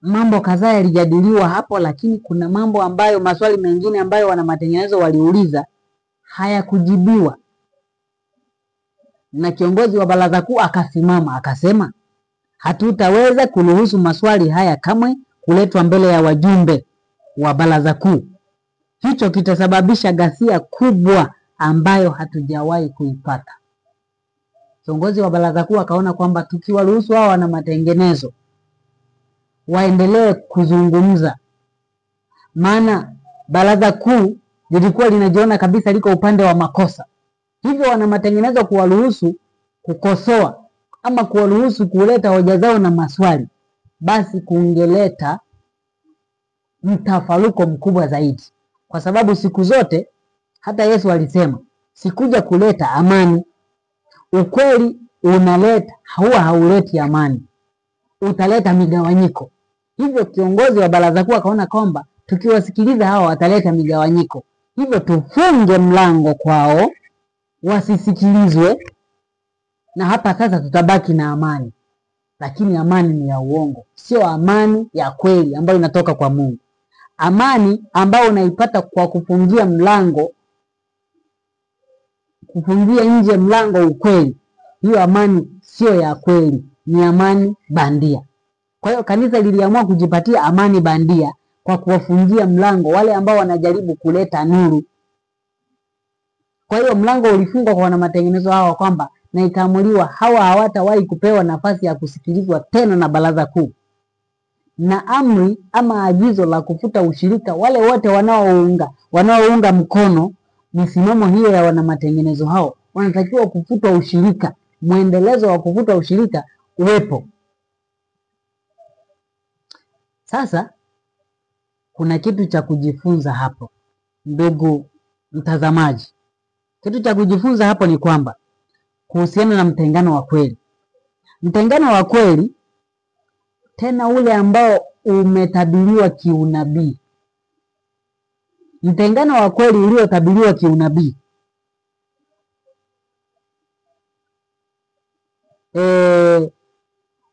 mambo kadhaa yalijadiliwa hapo, lakini kuna mambo ambayo, maswali mengine ambayo wana matengenezo waliuliza hayakujibiwa. Na kiongozi wa baraza kuu akasimama akasema, hatutaweza kuruhusu maswali haya kamwe kuletwa mbele ya wajumbe wa baraza kuu. Hicho kitasababisha ghasia kubwa ambayo hatujawahi kuipata. Kiongozi wa baraza kuu akaona kwamba tukiwaruhusu hao wana matengenezo waendelee kuzungumza, maana baraza kuu lilikuwa linajiona kabisa liko upande wa makosa, hivyo wana matengenezo kuwaruhusu kukosoa ama kuwaruhusu kuleta hoja zao na maswali, basi kungeleta mtafaruko mkubwa zaidi, kwa sababu siku zote hata Yesu alisema sikuja kuleta amani. Ukweli unaleta huwa hauleti amani, utaleta migawanyiko. Hivyo kiongozi wa baraza kuu akaona kwamba tukiwasikiliza hawa wataleta migawanyiko, hivyo tufunge mlango kwao wasisikilizwe, na hapa sasa tutabaki na amani. Lakini amani ni ya uongo, sio amani ya kweli ambayo inatoka kwa Mungu. Amani ambayo unaipata kwa kufungia mlango, kufungia nje mlango ukweli, hiyo amani sio ya kweli, ni amani bandia. Kwa hiyo kanisa liliamua kujipatia amani bandia kwa kuwafungia mlango wale ambao wanajaribu kuleta nuru. Kwa hiyo mlango ulifungwa kwa wana matengenezo hawa, kwamba na ikaamuliwa hawa hawatawahi kupewa nafasi ya kusikilizwa tena na baraza kuu, na amri ama agizo la kufuta ushirika wale wote wanaounga mkono misimamo hiyo ya wana matengenezo hao wanatakiwa kufutwa ushirika. Mwendelezo wa kufuta ushirika uwepo. Sasa kuna kitu cha kujifunza hapo, ndugu mtazamaji. Kitu cha kujifunza hapo ni kwamba kuhusiana na mtengano wa kweli, mtengano wa kweli tena ule ambao umetabiriwa kiunabii, mtengano wa kweli uliotabiriwa kiunabii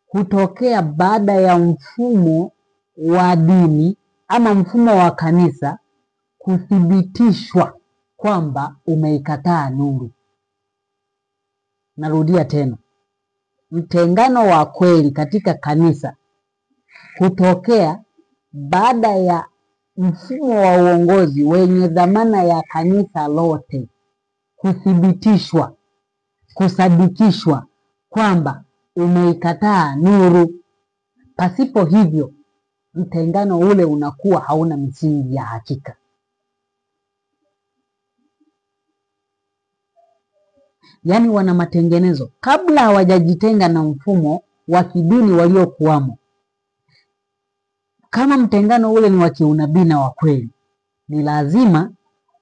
hutokea baada ya mfumo wa dini ama mfumo wa kanisa kuthibitishwa kwamba umeikataa nuru. Narudia tena, mtengano wa kweli katika kanisa hutokea baada ya mfumo wa uongozi wenye dhamana ya kanisa lote kuthibitishwa, kusadikishwa kwamba umeikataa nuru. Pasipo hivyo, mtengano ule unakuwa hauna misingi ya hakika. Yaani wana matengenezo kabla hawajajitenga na mfumo wa kidini waliokuwamo, kama mtengano ule ni wa kiunabii na wa kweli, ni lazima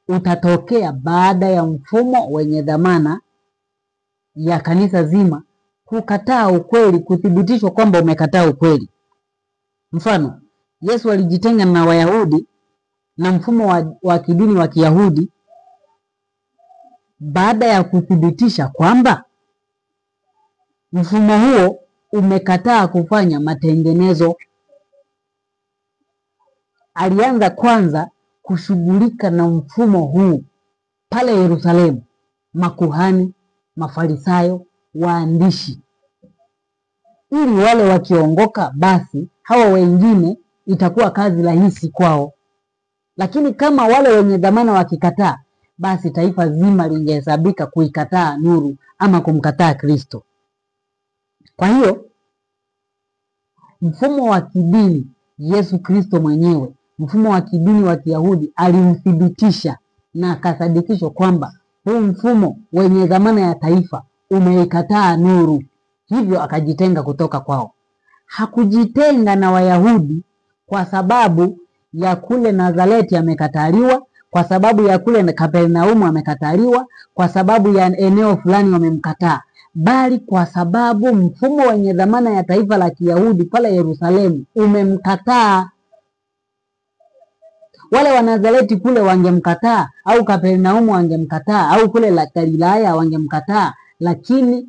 utatokea baada ya mfumo wenye dhamana ya kanisa zima kukataa ukweli, kuthibitishwa kwamba umekataa ukweli. Mfano, Yesu alijitenga na Wayahudi na mfumo wa kidini wa Kiyahudi baada ya kuthibitisha kwamba mfumo huo umekataa kufanya matengenezo. Alianza kwanza kushughulika na mfumo huu pale Yerusalemu, makuhani, mafarisayo, waandishi, ili wale wakiongoka basi hawa wengine itakuwa kazi rahisi kwao. Lakini kama wale wenye dhamana wakikataa, basi taifa zima lingehesabika kuikataa nuru ama kumkataa Kristo. Kwa hiyo mfumo wa kidini, Yesu Kristo mwenyewe, mfumo wa kidini wa Kiyahudi alimthibitisha na akasadikishwa kwamba huu mfumo wenye dhamana ya taifa umeikataa nuru, hivyo akajitenga kutoka kwao. Hakujitenga na Wayahudi kwa sababu ya kule Nazareti amekataliwa, kwa sababu ya kule Kapernaumu amekataliwa, kwa sababu ya eneo fulani wamemkataa, bali kwa sababu mfumo wenye dhamana ya taifa la Kiyahudi pale Yerusalemu umemkataa. Wale wa Nazareti kule wangemkataa, au Kapernaumu wangemkataa, au kule la Galilaya wangemkataa, lakini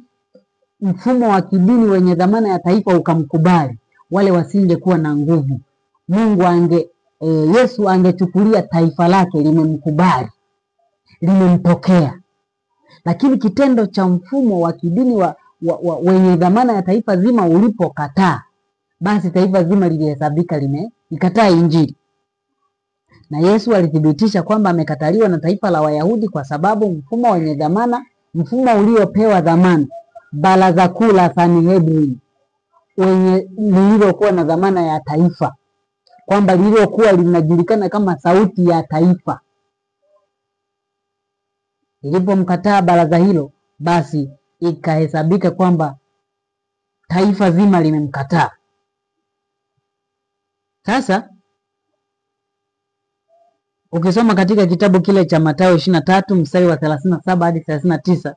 mfumo wa kidini wenye dhamana ya taifa ukamkubali. Wale wasingekuwa na nguvu. Yesu angechukulia taifa lake limemkubali, limempokea. Lakini kitendo cha mfumo wa kidini wenye dhamana ya taifa zima ulipokataa, basi taifa zima lilihesabika limekataa Injili. Na Yesu alithibitisha kwamba amekataliwa na taifa la Wayahudi kwa sababu mfumo wenye dhamana, mfumo uliopewa dhamana, baraza kuu la Sanhedrin lililokuwa na dhamana ya taifa, kwamba lililokuwa linajulikana kama sauti ya taifa, ilipomkataa baraza hilo, basi ikahesabika kwamba taifa zima limemkataa. Sasa Ukisoma katika kitabu kile cha Mathayo 23 mstari wa 37 hadi 39,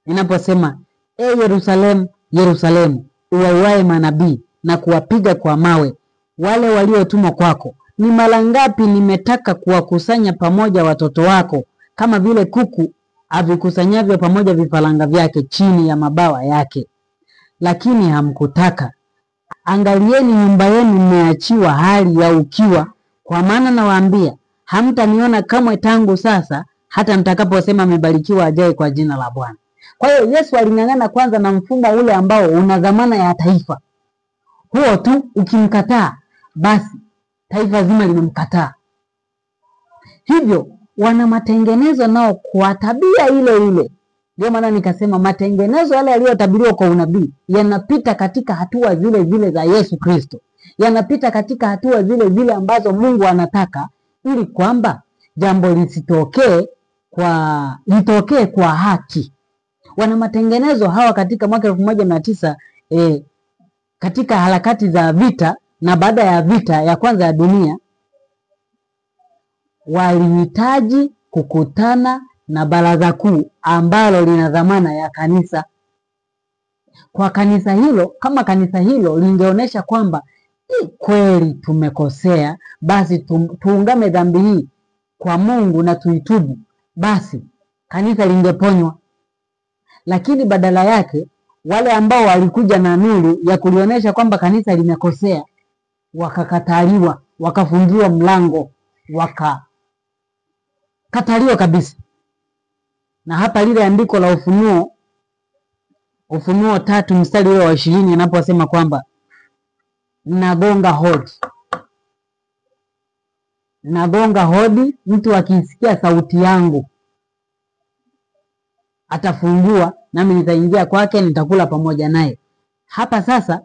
inaposema Yerusalemu, Yerusalemu, uwauaye manabii na kuwapiga kwa mawe wale waliotumwa kwako, ni mara ngapi nimetaka kuwakusanya pamoja watoto wako kama vile kuku avikusanyavyo pamoja vifaranga vyake chini ya mabawa yake, lakini hamkutaka. Angalieni, nyumba yenu imeachiwa hali ya ukiwa. Kwa maana nawaambia, hamtaniona kamwe tangu sasa hata mtakaposema amebarikiwa ajaye kwa jina la Bwana. Kwa hiyo Yesu aling'ang'ana kwanza na mfumo ule ambao una dhamana ya taifa. Huo tu ukimkataa, basi taifa zima limemkataa. Hivyo wana matengenezo nao kwa tabia ile ile. Ndio maana nikasema matengenezo yale yaliyotabiriwa kwa unabii yanapita katika hatua zile zile za Yesu Kristo. Yanapita katika hatua zile zile ambazo Mungu anataka, ili kwamba jambo litokee kwa haki. Wana matengenezo hawa katika mwaka 1900 katika harakati za vita na baada ya vita ya kwanza ya dunia, walihitaji kukutana na baraza kuu ambalo lina dhamana ya kanisa. Kwa kanisa hilo, kama kanisa hilo lingeonyesha kwamba kweli tumekosea, basi tuungame dhambi hii kwa Mungu na tuitubu, basi kanisa lingeponywa. Lakini badala yake, wale ambao walikuja na nuru ya kulionyesha kwamba kanisa limekosea, wakakataliwa, wakafungiwa mlango, wakakataliwa kabisa. Na hapa lile andiko la Ufunuo 3 mstari wa 20 anaposema kwamba nagonga hodi. Nagonga hodi, mtu akisikia sauti yangu atafungua, nami nitaingia kwake, nitakula pamoja naye. Hapa sasa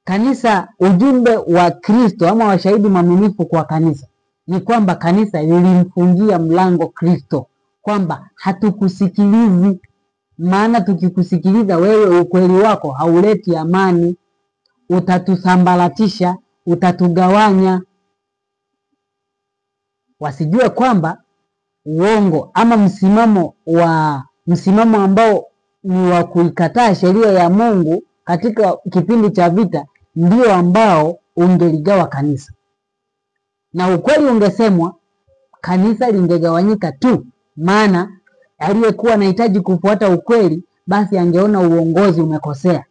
kanisa, ujumbe wa Kristo ama washahidi mwaminifu kwa kanisa ni kwamba kanisa lilimfungia mlango Kristo, kwamba hatukusikilizi. Maana tukikusikiliza wewe, ukweli wako hauleti amani, utatusambaratisha, utatugawanya. Wasijue kwamba uongo ama msimamo ambao ni wa kuikataa sheria ya Mungu katika kipindi cha vita ndio ambao ungeligawa kanisa. Na ukweli ungesemwa, kanisa lingegawanyika tu, maana aliyekuwa anahitaji kufuata ukweli basi angeona uongozi umekosea,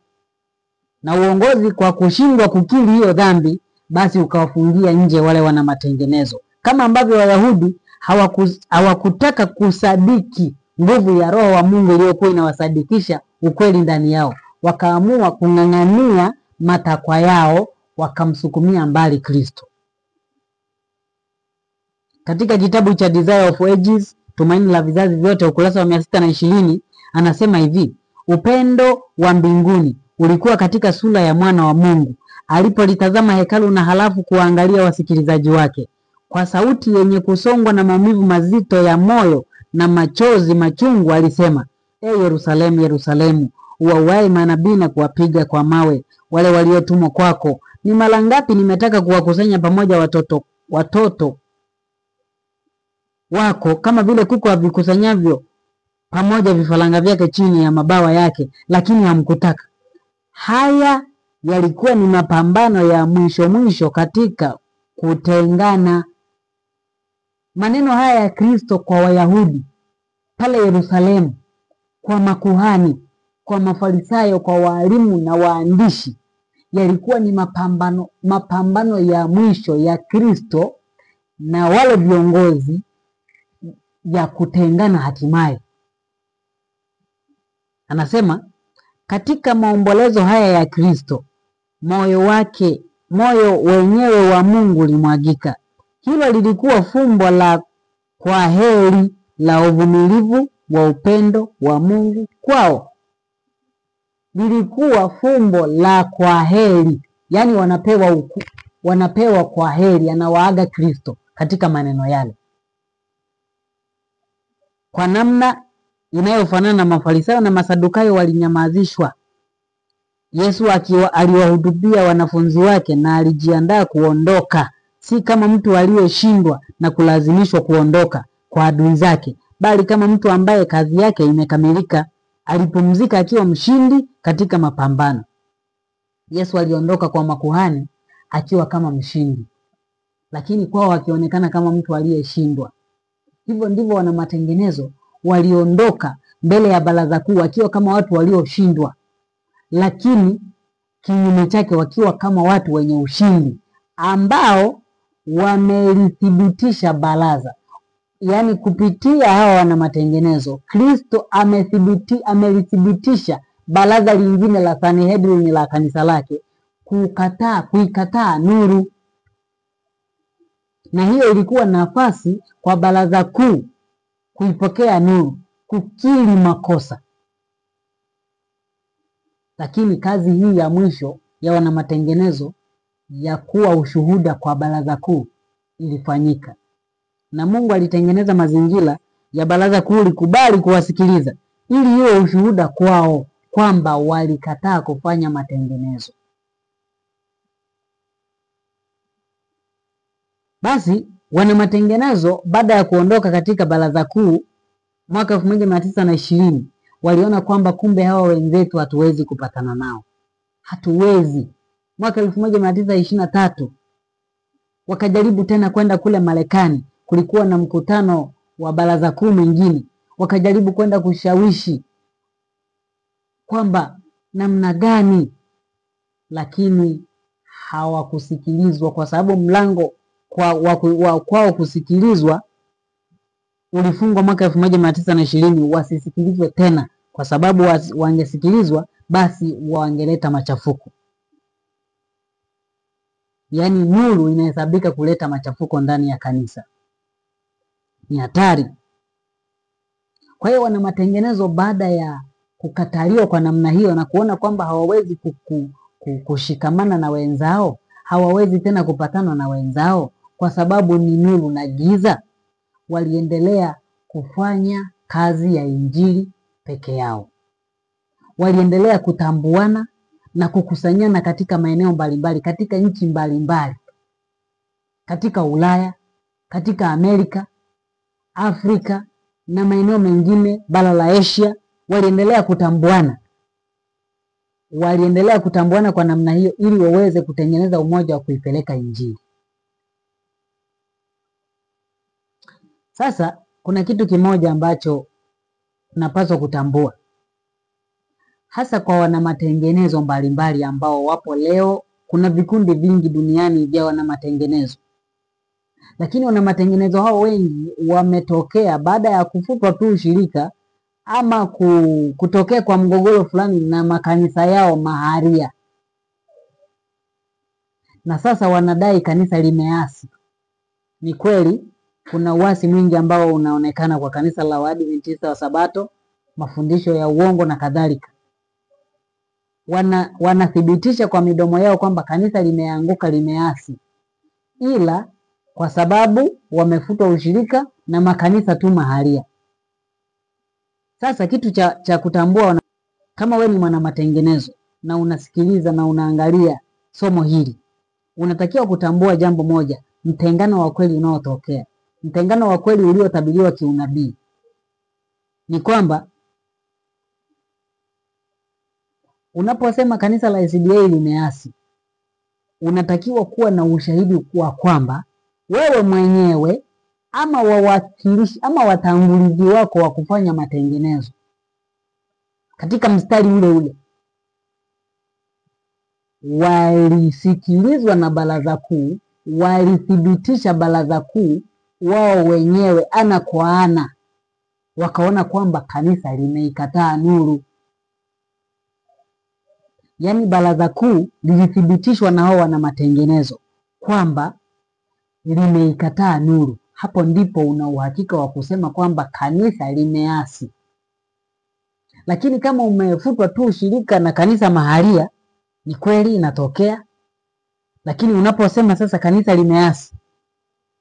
na uongozi kwa kushindwa kukiri hiyo dhambi basi ukawafungia nje wale wana matengenezo. Kama ambavyo Wayahudi hawakutaka kusadiki nguvu ya Roho wa Mungu iliyokuwa inawasadikisha ukweli ndani yao, wakaamua kung'ang'ania matakwa yao, wakamsukumia mbali Kristo. Katika kitabu cha Desire of Ages, Tumaini la Vizazi Vyote, ukurasa wa 620, anasema hivi: upendo wa mbinguni ulikuwa katika sura ya mwana wa Mungu alipolitazama hekalu na halafu kuangalia wasikilizaji wake. Kwa sauti yenye kusongwa na maumivu mazito ya moyo na machozi machungu alisema, Yerusalemu, Yerusalemu, uwauaye manabii na kuwapiga kwa mawe wale waliotumwa kwako, ni mara ngapi nimetaka kuwakusanya pamoja watoto wako kama vile kuku avikusanyavyo pamoja vifaranga vyake chini ya mabawa yake, lakini hamkutaka. Haya yalikuwa ni mapambano ya mwisho katika kutengana. Maneno haya ya Kristo kwa Wayahudi pale Yerusalemu, kwa makuhani, kwa Mafarisayo, kwa walimu na waandishi, yalikuwa ni mapambano ya mwisho ya Kristo na wale viongozi ya kutengana hatimaye. Anasema katika maombolezo haya ya Kristo, moyo wenyewe wa Mungu limwagika. Hilo lilikuwa fumbo la kwa heri la uvumilivu wa upendo wa Mungu kwao. Lilikuwa fumbo la kwa heri, yani wanapewa kwa heri, anawaaga Kristo katika maneno yale. Kwa namna inayofanana na Mafarisayo na Masadukayo walinyamazishwa. Yesu aliwahutubia wanafunzi wake na alijiandaa kuondoka, si kama mtu aliyeshindwa na kulazimishwa kuondoka kwa adui zake, bali kama mtu ambaye kazi yake imekamilika, alipumzika akiwa mshindi katika mapambano. Yesu aliondoka kwa makuhani akiwa kama mshindi, lakini kwao akionekana kama mtu aliyeshindwa. Hivyo ndivyo wana matengenezo waliondoka mbele ya baraza kuu wakiwa kama watu walioshindwa, lakini kinyume chake wakiwa kama watu wenye ushindi ambao wamelithibitisha baraza. Yaani kupitia hawa wana matengenezo, Kristo amelithibitisha baraza lingine la Sanhedrin la kanisa lake kuikataa nuru. Na hiyo ilikuwa nafasi kwa baraza kuu kuipokea nuru, kukiri makosa. Lakini kazi hii ya mwisho ya wana matengenezo ya kuwa ushuhuda kwa baraza kuu ilifanyika, na Mungu alitengeneza mazingira ya baraza kuu likubali kuwasikiliza ili iwe ushuhuda kwao kwamba walikataa kufanya matengenezo. Basi wana matengenezo baada ya kuondoka katika baraza kuu mwaka 1920 waliona kwamba kumbe hawa wenzetu hatuwezi kupatana nao. Hatuwezi. Mwaka 1923 wakajaribu tena kwenda kule Marekani, kulikuwa na mkutano wa baraza kuu mwingine. Wakajaribu kwenda kushawishi kwamba namna gani, lakini hawakusikilizwa kwa sababu mlango kwao kusikilizwa ulifungwa mwaka 1920. Wasisikilizwe tena, kwa sababu wangesikilizwa basi wangeleta machafuko. Yaani nuru inahesabika kuleta machafuko ndani ya kanisa. Ni hatari. Kwa hiyo wana matengenezo baada ya kukataliwa kwa namna hiyo na kuona kwamba hawawezi kushikamana na wenzao, hawawezi tena kupatana na wenzao kwa sababu ni nuru na giza, waliendelea kufanya kazi ya injili peke yao. Waliendelea kutambuana na kukusanyana katika maeneo mbalimbali, katika nchi mbalimbali, katika Ulaya, katika Amerika, Afrika na maeneo mengine, bara la Asia. Waliendelea kutambuana kwa namna hiyo ili waweze kutengeneza umoja wa kuipeleka injili. Sasa kuna kitu kimoja ambacho tunapaswa kutambua, hasa kwa wana matengenezo mbalimbali ambao wapo leo. Kuna vikundi vingi duniani vya wana matengenezo, lakini wana matengenezo hao wengi wametokea baada ya kufutwa tu ushirika ama kutokea kwa mgogoro fulani na makanisa yao maharia, na sasa wanadai kanisa limeasi. Ni kweli kuna uasi mwingi ambao unaonekana kwa kanisa la Waadventista wa Sabato, mafundisho ya uongo na kadhalika. Wanathibitisha kwa midomo yao kwamba kanisa limeanguka, limeasi, ila kwa sababu wamefutwa ushirika na makanisa tu maharia. Sasa kitu cha kutambua, kama wewe ni mwana matengenezo na unasikiliza na unaangalia somo hili, unatakiwa kutambua jambo moja: mtengano wa kweli unaotokea, mtengano wa kweli uliotabiriwa kiunabii. Ni kwamba unaposema kanisa la SDA limeasi, unatakiwa kuwa na ushahidi wa kwamba wewe mwenyewe ama wawakilishi ama watangulizi wako wa kufanya matengenezo katika mstari ule ule walisikilizwa na baraza kuu, walithibitisha baraza kuu wao wenyewe ana kwa ana, wakaona kwamba kanisa limeikataa nuru. Yaani baraza kuu lilithibitishwa na hao wana matengenezo kwamba limeikataa nuru. Hapo ndipo una uhakika wa kusema kwamba kanisa limeasi. Lakini kama umefutwa tu ushirika na kanisa maharia, ni kweli inatokea, lakini unaposema sasa kanisa limeasi,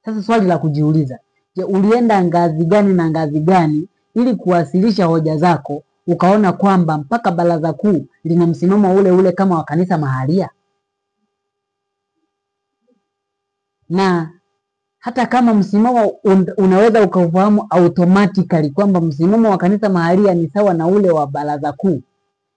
sasa swali la kujiuliza, je, ulienda ngazi gani na ngazi gani ili kuwasilisha hoja zako ukaona kwamba mpaka baraza kuu lina msimamo ule ule kama wa kanisa maharia? na hata kama msimamo unaweza ukaufahamu automatically kwamba msimamo wa kanisa mahalia ni sawa na ule wa baraza kuu,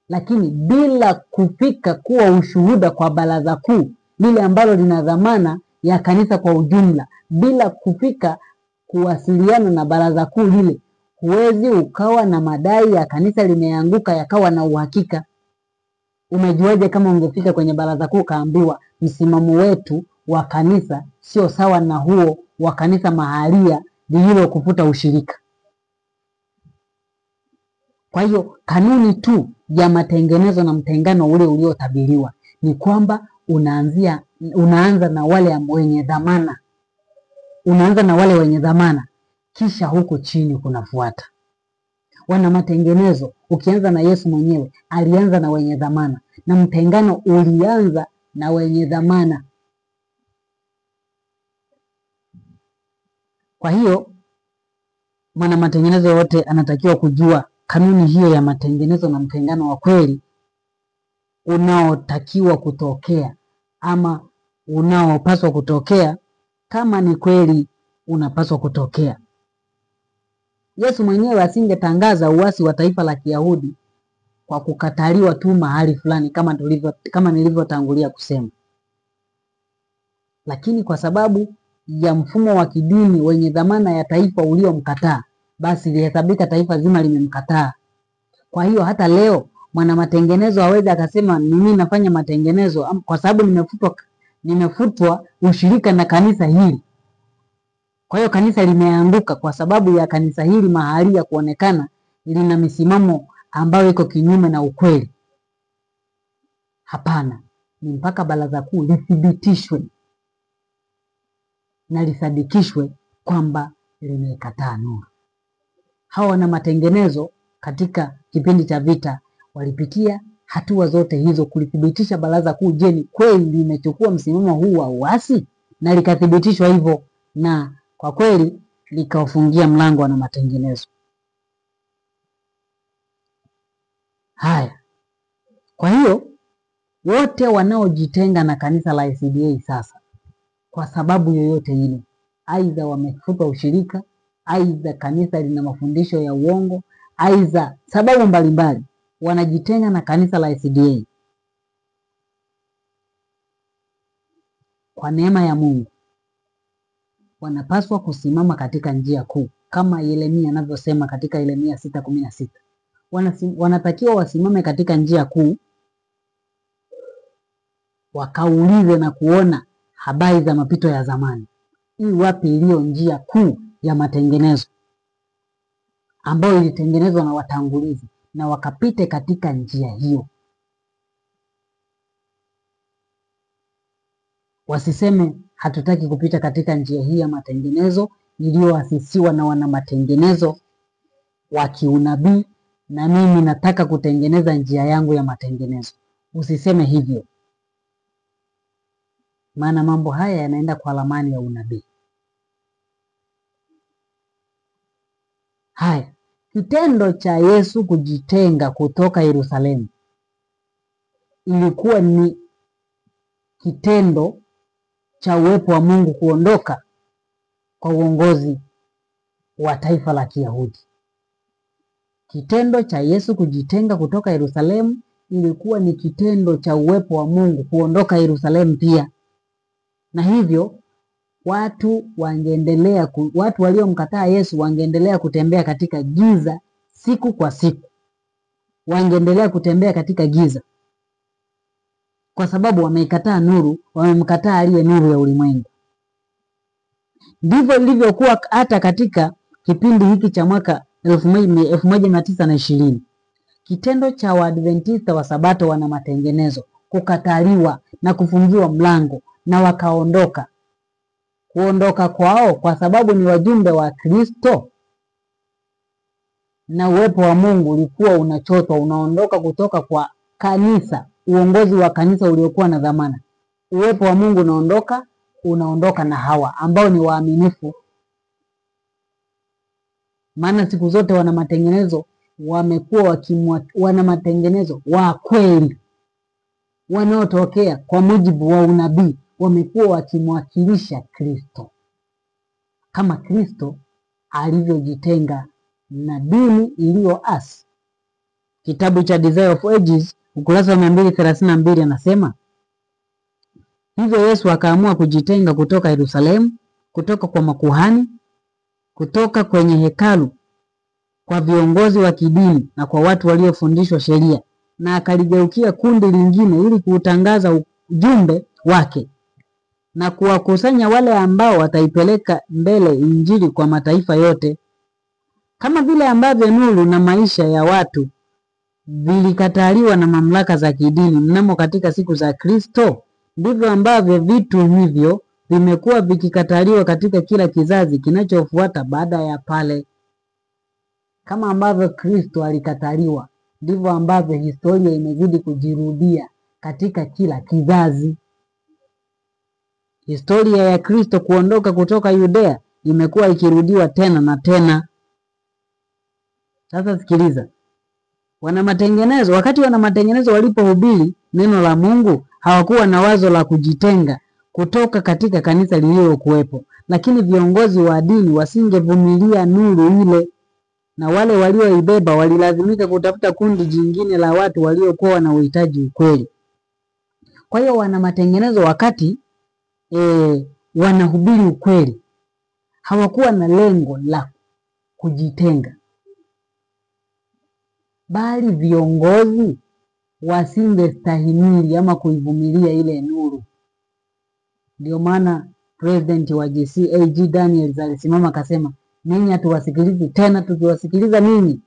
lakini bila kufika kuwa ushuhuda kwa baraza kuu lile ambalo lina dhamana ya kanisa kwa ujumla, bila kufika kuwasiliana na baraza kuu lile, huwezi ukawa na madai ya kanisa limeanguka yakawa na uhakika. Umejuaje kama ungefika kwenye baraza kuu kaambiwa msimamo wetu wa kanisa sio sawa na huo wa kanisa mahalia lililokufuta ushirika? Kwa hiyo kanuni tu ya matengenezo na mtengano ule uliotabiriwa ni kwamba unaanza na wale wenye dhamana, kisha huko chini kunafuata wana matengenezo. Ukianza na Yesu mwenyewe alianza na wenye dhamana, na mtengano ulianza na wenye dhamana. Kwa hiyo mwana matengenezo yote anatakiwa kujua kanuni hiyo ya matengenezo na mtengano wa kweli unaotakiwa kutokea ama unaopaswa kutokea, kama ni kweli unapaswa kutokea. Yesu mwenyewe asingetangaza uasi wa taifa la Kiyahudi kwa kukataliwa tu mahali fulani kama nilivyotangulia kusema, lakini kwa sababu ya mfumo wa kidini wenye dhamana ya taifa uliomkataa, basi lihesabika taifa zima limemkataa. Kwa hiyo hata leo mwana matengenezo hawezi akasema mimi nafanya matengenezo kwa sababu nimefutwa ushirika na kanisa hili, kwa hiyo kanisa limeanguka kwa sababu ya kanisa hili mahalia kuonekana lina misimamo ambayo iko kinyume na ukweli. Hapana, ni mpaka baraza kuu lithibitishwe na lisadikishwe kwamba limekataa nuru. Hawa wana matengenezo katika kipindi cha vita walipitia hatua zote hizo kulithibitisha baraza kuu, je, ni kweli limechukua msimamo huu wa uasi, na likathibitishwa hivyo, na kwa kweli likawafungia mlango wana matengenezo. Haya, kwa hiyo wote wanaojitenga na kanisa la SDA sasa kwa sababu yoyote ile, aidha wamefuta ushirika, aidha kanisa lina mafundisho ya uongo, aidha sababu mbalimbali, wanajitenga na kanisa la SDA, kwa neema ya Mungu wanapaswa kusimama katika njia kuu kama Yeremia anavyosema katika Yeremia 6:16. Wanatakiwa wasimame katika njia kuu, wakaulize na kuona habari za mapito ya zamani. Hii wapi iliyo njia kuu ya matengenezo ambayo ilitengenezwa na watangulizi, na wakapite katika njia hiyo. Wasiseme hatutaki kupita katika njia hii ya matengenezo iliyoasisiwa na wana matengenezo wa kiunabii, na mimi nataka kutengeneza njia yangu ya matengenezo. Usiseme hivyo, maana mambo haya yanaenda kwa ramani ya unabii. Haya, kitendo cha Yesu kujitenga kutoka Yerusalemu ilikuwa ni kitendo cha uwepo wa Mungu kuondoka kwa uongozi wa taifa la Kiyahudi. Kitendo cha Yesu kujitenga kutoka Yerusalemu ilikuwa ni kitendo cha uwepo wa Mungu kuondoka Yerusalemu pia, na hivyo watu waliomkataa Yesu wangeendelea kutembea katika giza siku kwa siku, wangeendelea kutembea katika giza kwa sababu wameikataa nuru, wamemkataa aliye nuru ya ulimwengu. Ndivyo ilivyokuwa hata katika kipindi hiki cha mwaka 1920. Kitendo cha Waadventista wa Sabato wana matengenezo kukataliwa na kufungiwa mlango na wakaondoka. Kuondoka kwao kwa sababu ni wajumbe wa Kristo na uwepo wa Mungu ulikuwa unachotwa, unaondoka kutoka kwa kanisa, uongozi wa kanisa uliokuwa na dhamana. Uwepo wa Mungu unaondoka na hawa ambao ni waaminifu. Maana siku zote wana matengenezo wamekuwa wana matengenezo wa kweli wanaotokea kwa mujibu wa unabii, wamekuwa wakimwakilisha Kristo, kama Kristo alivyojitenga na dini iliyoasi. Kitabu cha Desire of Ages ukurasa wa 232 anasema, hivyo Yesu akaamua kujitenga kutoka Yerusalemu, kutoka kwa makuhani, kutoka kwenye hekalu, kwa viongozi wa kidini na kwa watu waliofundishwa sheria, na akaligeukia kundi lingine ili kuutangaza ujumbe wake na kuwakusanya wale ambao wataipeleka mbele Injili kwa mataifa yote. Kama vile ambavyo nuru na maisha ya watu vilikataliwa na mamlaka za kidini mnamo katika siku za Kristo, ndivyo ambavyo vitu hivyo vimekuwa vikikataliwa katika kila kizazi kinachofuata baada ya pale. Kama ambavyo Kristo alikataliwa, ndivyo ambavyo historia imezidi kujirudia katika kila kizazi. Historia ya Kristo kuondoka kutoka Yudea imekuwa ikirudiwa tena na tena. Sasa sikiliza. Wakati wana matengenezo walipohubiri neno la Mungu, hawakuwa na wazo la kujitenga kutoka katika kanisa lililokuwepo, lakini viongozi wa dini wasingevumilia nuru ile, na wale walioibeba walilazimika kutafuta kundi jingine la watu waliokuwa na uhitaji ukweli. Kwa hiyo wana matengenezo wakati wanahubiri ukweli, hawakuwa na lengo la kujitenga, bali viongozi wasingestahimili ama kuivumilia ile nuru. Ndio maana president wa GCAG Daniels alisimama akasema, ninyi hatuwasikilizi tena, tukiwasikiliza ninyi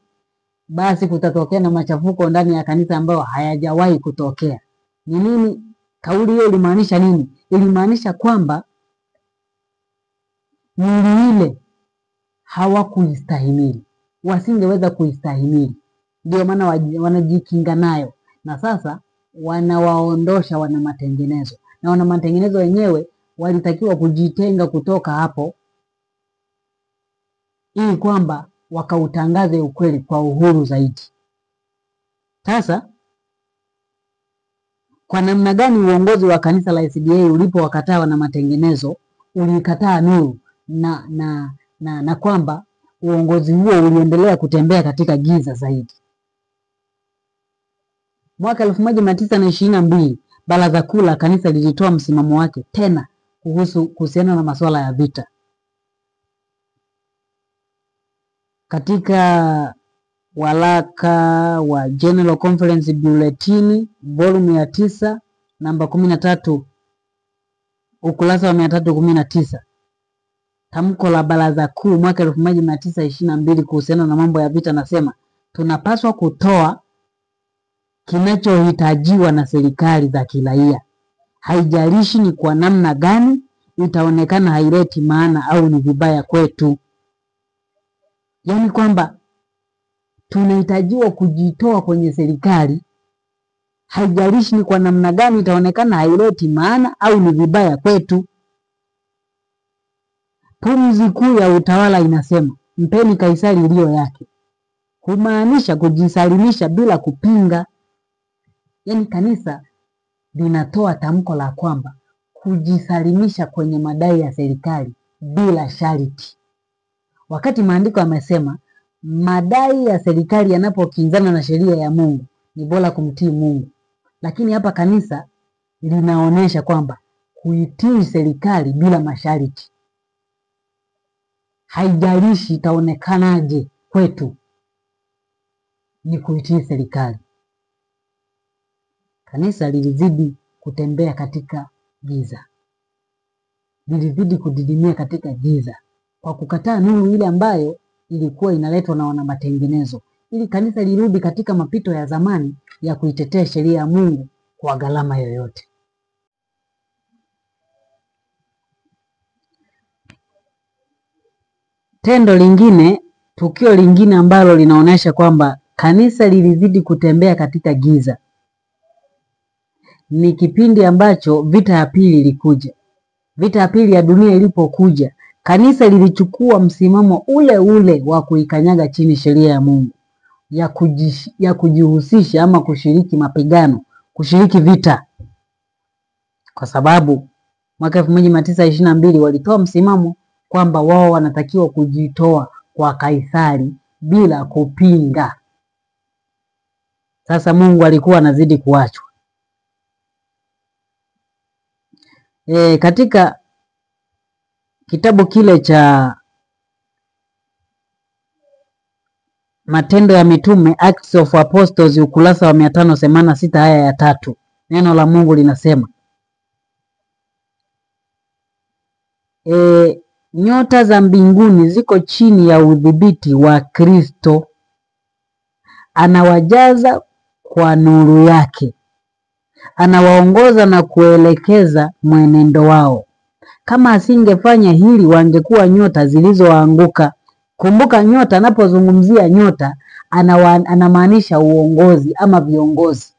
basi kutatokea na machafuko ndani ya kanisa ambayo hayajawahi kutokea. Ni nini? Kauli hiyo ilimaanisha nini? Ilimaanisha kwamba nuru ile hawakuistahimili, wasingeweza kuistahimili. Ndio maana wanajikinga nayo, na sasa wanawaondosha wana matengenezo, na wana matengenezo wenyewe walitakiwa kujitenga kutoka hapo ili kwamba wakautangaze ukweli kwa uhuru zaidi. Sasa kwa namna gani uongozi wa kanisa la SDA ulipowakataa wana matengenezo, ulikataa nuru na kwamba uongozi huo uliendelea kutembea katika giza zaidi. Mwaka 1922 Baraza Kuu la Kanisa lilitoa msimamo wake tena kuhusiana na masuala ya vita. Katika walaka wa General Conference Bulletin volume ya 9 namba 13 ukurasa wa 319, tamko la Baraza Kuu mwaka 1922 kuhusiana na mambo ya vita nasema, tunapaswa kutoa kinachohitajiwa na serikali za kiraia, haijalishi ni kwa namna gani itaonekana haileti maana au ni vibaya kwetu. Yaani kwamba tunahitajiwa kujitoa kwenye serikali, haijalishi ni kwa namna gani itaonekana haileti maana au ni vibaya kwetu. Pumzi kuu ya utawala inasema, mpeni Kaisari iliyo yake, humaanisha kujisalimisha bila kupinga. Yaani kanisa linatoa tamko la kwamba kujisalimisha kwenye madai ya serikali bila sharti. Wakati maandiko yamesema madai ya serikali yanapokinzana na sheria ya Mungu ni bora kumtii Mungu. Lakini hapa kanisa linaonesha kwamba kuitii serikali bila masharti, haijalishi itaonekanaje kwetu, ni kuitii serikali. Kanisa lilizidi kutembea katika giza, lilizidi kudidimia katika giza kwa kukataa nuru ile ambayo ilikuwa inaletwa na wana matengenezo, ili kanisa lirudi katika mapito ya zamani ya kuitetea sheria ya Mungu kwa gharama yoyote. Tukio lingine ambalo linaonyesha kwamba kanisa lilizidi kutembea katika giza ni kipindi ambacho vita ya pili ilikuja. Vita ya pili ya dunia ilipokuja, kanisa lilichukua msimamo ule ule wa kuikanyaga chini sheria ya Mungu, ya kujihusisha ama kushiriki mapigano, kushiriki vita, kwa sababu mwaka 1922 walitoa msimamo kwamba wao wanatakiwa kujitoa kwa Kaisari bila kupinga. Sasa Mungu alikuwa anazidi kuachwa. Katika kitabu kile cha Matendo ya Mitume, Acts of Apostles, ukurasa wa 586 aya ya 3, neno la Mungu linasema nyota za mbinguni ziko chini ya udhibiti wa Kristo. Anawajaza kwa nuru yake, anawaongoza na kuelekeza mwenendo wao. Kama asingefanya hili, wangekuwa nyota zilizoanguka. Kumbuka, nyota, anapozungumzia nyota anamaanisha uongozi ama viongozi.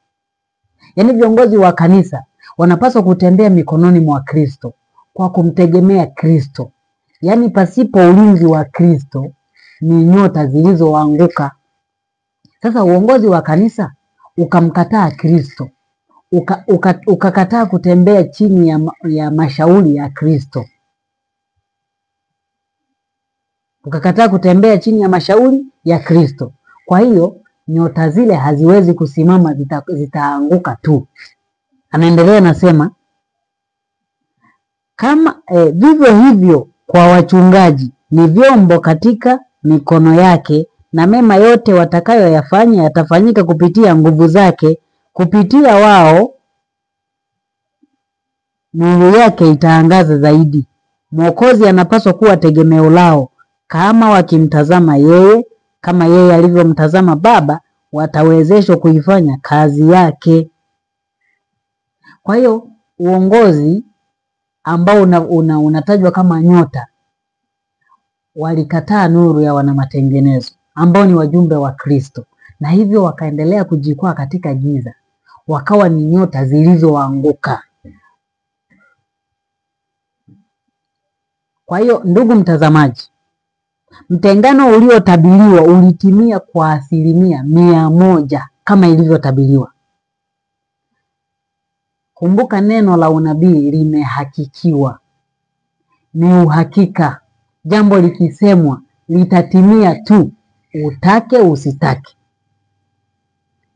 Yaani viongozi wa kanisa wanapaswa kutembea mikononi mwa Kristo kwa kumtegemea Kristo. Yaani pasipo ulinzi wa Kristo ni nyota zilizoanguka. Sasa uongozi wa kanisa ukamkataa Kristo, ukakataa kutembea chini ya mashauri ya Kristo, ukakataa kutembea chini ya mashauri ya Kristo. Kwa hiyo nyota zile haziwezi kusimama, zitaanguka tu. Anaendelea nasema, kama vivyo hivyo kwa wachungaji ni vyombo katika mikono yake, na mema yote watakayoyafanya yatafanyika kupitia nguvu zake. Kupitia wao nuru yake itaangaza zaidi. Mwokozi anapaswa kuwa tegemeo lao. Kama wakimtazama yeye kama yeye alivyomtazama Baba, watawezeshwa kuifanya kazi yake. Kwa hiyo uongozi ambao unatajwa kama nyota, walikataa nuru ya wana matengenezo ambao ni wajumbe wa Kristo, na hivyo wakaendelea kujikwaa katika giza, wakawa ni nyota zilizoanguka. Kwa hiyo ndugu mtazamaji, mtengano uliotabiriwa ulitimia kwa 100% kama ilivyotabiriwa. Kumbuka, neno la unabii limehakikiwa, ni uhakika. Jambo likisemwa litatimia tu, utake usitake.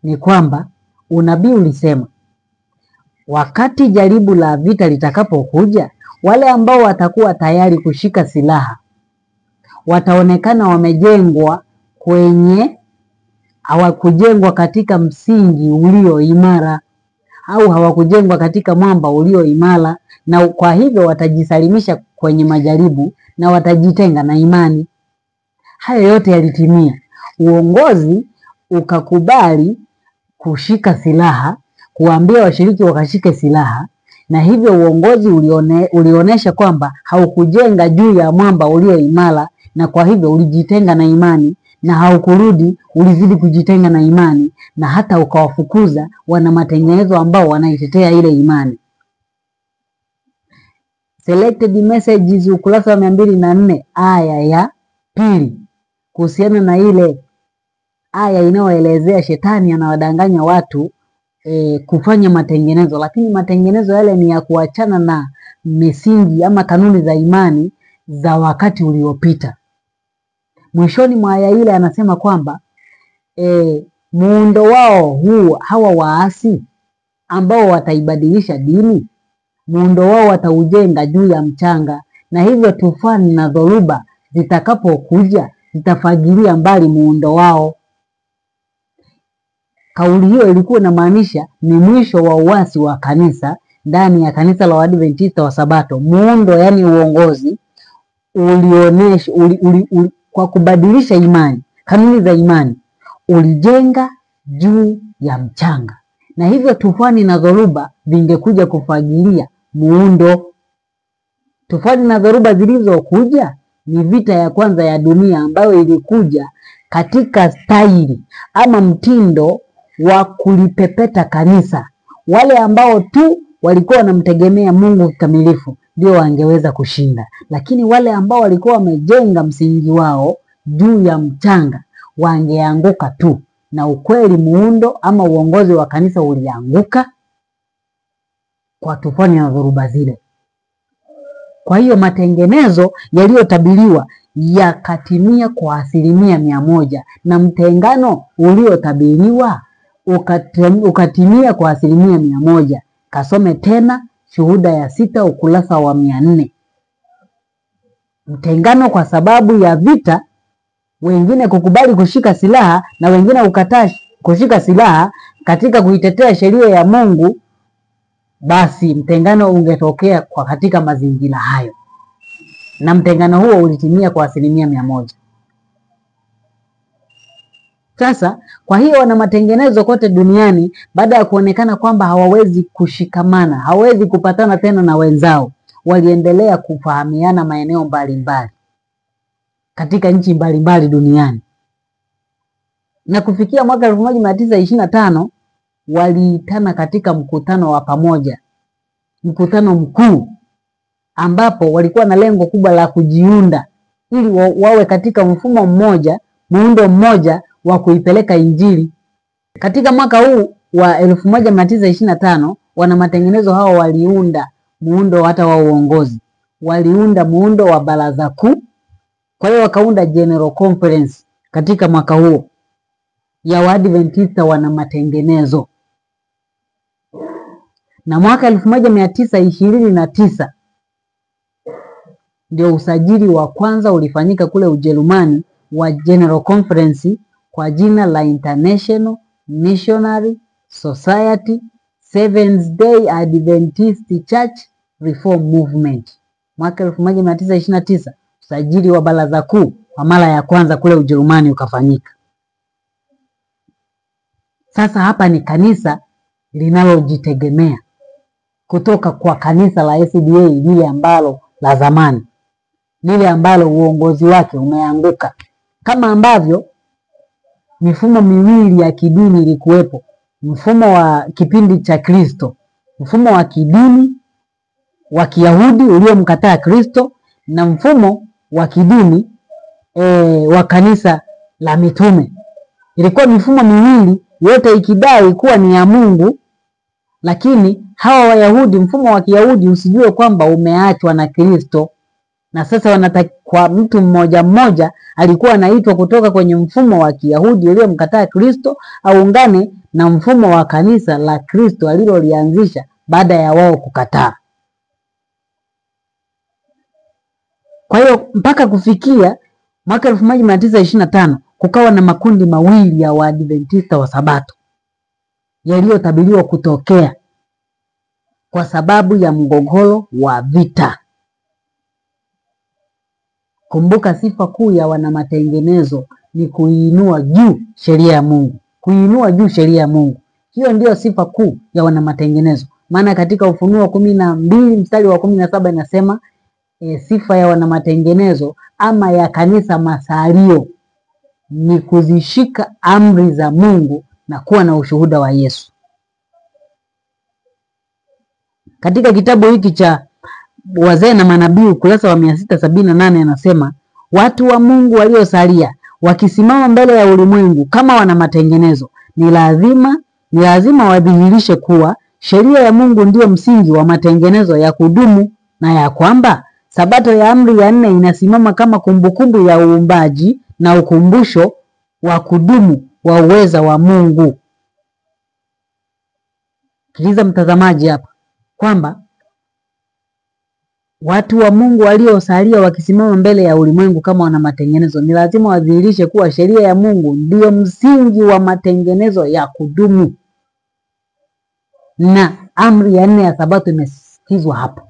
Ni kwamba unabii ulisema wakati jaribu la vita litakapokuja, wale ambao watakuwa tayari kushika silaha wataonekana wamejengwa hawakujengwa katika msingi ulio imara, au hawakujengwa katika mwamba ulio imara, na kwa hivyo watajisalimisha kwenye majaribu na watajitenga na imani. Hayo yote yalitimia. Uongozi ukakubali kushika silaha, kuambia washiriki wakashike silaha, na hivyo uongozi ulionesha kwamba haukujenga juu ya mwamba ulio imara, na kwa hivyo ulijitenga na imani, na haukurudi, ulizidi kujitenga na imani, na hata ukawafukuza wana matengenezo ambao wanaitetea ile imani. Selected Messages, ukurasa wa 204 aya ya 2, kuhusiana na ile aya inayoelezea shetani anawadanganya watu kufanya matengenezo, lakini matengenezo yale ni ya kuachana na misingi ama kanuni za imani za wakati uliopita. Mwishoni mwa aya ile anasema kwamba muundo wao hawa waasi ambao wataibadilisha dini, muundo wao wataujenga juu ya mchanga, na hivyo tufani na dhoruba zitakapokuja zitafagilia mbali muundo wao. Kauli hiyo ilikuwa inamaanisha ni mwisho wa uasi wa kanisa ndani ya kanisa la Waadventista wa Sabato. Muundo, yani uongozi, ulionesha kwa kubadilisha imani, kanuni za imani, ulijenga juu ya mchanga, na hivyo tufani na dhoruba vingekuja kufagilia muundo. Tufani na dhoruba zilizokuja ni vita ya kwanza ya dunia, ambayo ilikuja katika staili ama mtindo wa kulipepeta kanisa. Wale ambao tu walikuwa wanamtegemea Mungu kikamilifu ndio wangeweza kushinda, lakini wale ambao walikuwa wamejenga msingi wao juu ya mchanga wangeanguka tu. Na ukweli, muundo ama uongozi wa kanisa ulianguka kwa tufani na dhoruba zile. Kwa hiyo matengenezo yaliyotabiriwa yakatimia kwa 100%, na mtengano uliotabiriwa ukatimia kwa 100%. Kasome tena Shuhuda ya 6 ukurasa wa 400. Mtengano kwa sababu ya vita, wengine kukubali kushika silaha na wengine kukataa kushika silaha katika kuitetea sheria ya Mungu, basi mtengano ungetokea kwa katika mazingira hayo, na mtengano huo ulitimia kwa 100%. Sasa kwa hiyo wana matengenezo kote duniani, baada ya kuonekana kwamba hawawezi kushikamana, hawawezi kupatana tena na wenzao, waliendelea kufahamiana maeneo mbalimbali katika nchi mbalimbali duniani, na kufikia mwaka 1925 waliitana katika mkutano wa pamoja, mkutano mkuu, ambapo walikuwa na lengo kubwa la kujiunda ili wawe katika mfumo mmoja, muundo mmoja wa kuipeleka Injili. Katika mwaka huu wa 1925 wana matengenezo hao waliunda muundo hata wa uongozi, waliunda muundo wa baraza kuu. Kwa hiyo wakaunda General Conference katika mwaka huo ya Waadventista wana matengenezo. Na mwaka 1929 ndio usajili wa kwanza ulifanyika kule Ujerumani wa General Conference kwa jina la International Missionary Society Seventh Day Adventist Church Reform Movement. Mwaka 1929 usajili wa baraza kuu kwa mara ya kwanza kule Ujerumani ukafanyika. Sasa hapa ni kanisa linalojitegemea kutoka kwa kanisa la SDA lile ambalo la zamani, lile ambalo uongozi wake umeanguka. Kama ambavyo mifumo miwili ya kidini ilikuwepo, mfumo wa kipindi cha Kristo, mfumo wa kidini wa Kiyahudi uliomkataa Kristo, na mfumo wa kidini wa kanisa la mitume. Ilikuwa mifumo miwili yote ikidai kuwa ni ya Mungu, lakini hawa Wayahudi, mfumo wa Kiyahudi usijue kwamba umeachwa na Kristo, na sasa wanataka kwa mtu mmoja mmoja alikuwa anaitwa kutoka kwenye mfumo wa Kiyahudi uliomkataa Kristo aungane na mfumo wa kanisa la Kristo alilolianzisha baada ya wao kukataa. Kwa hiyo mpaka kufikia mwaka 1925 kukawa na makundi mawili ya Waadventista wa Sabato yaliyotabiriwa kutokea kwa sababu ya mgogoro wa vita. Kumbuka, sifa kuu ya wana matengenezo ni kuinua juu sheria ya Mungu, kuinua juu sheria ya Mungu. Hiyo ndio sifa kuu ya wana matengenezo. Maana katika Ufunuo 12 mstari wa 17 inasema sifa ya wana matengenezo ama ya kanisa masalio ni kuzishika amri za Mungu na kuwa na ushuhuda wa Yesu. Katika kitabu hiki cha Wazee na Manabii ukurasa wa 678 anasema, watu wa Mungu waliosalia wakisimama mbele ya ulimwengu kama wana matengenezo, ni lazima wadhihirishe kuwa sheria ya Mungu ndiyo msingi wa matengenezo ya kudumu, na ya kwamba Sabato ya amri ya 4 inasimama kama kumbukumbu ya uumbaji na ukumbusho wa kudumu wa uweza wa Mungu. Sikiliza mtazamaji hapa kwamba watu wa Mungu waliosalia wakisimama mbele ya ulimwengu kama wana matengenezo, ni lazima wadhihirishe kuwa sheria ya Mungu ndiyo msingi wa matengenezo ya kudumu, na amri ya 4 ya Sabato imesisitizwa hapo,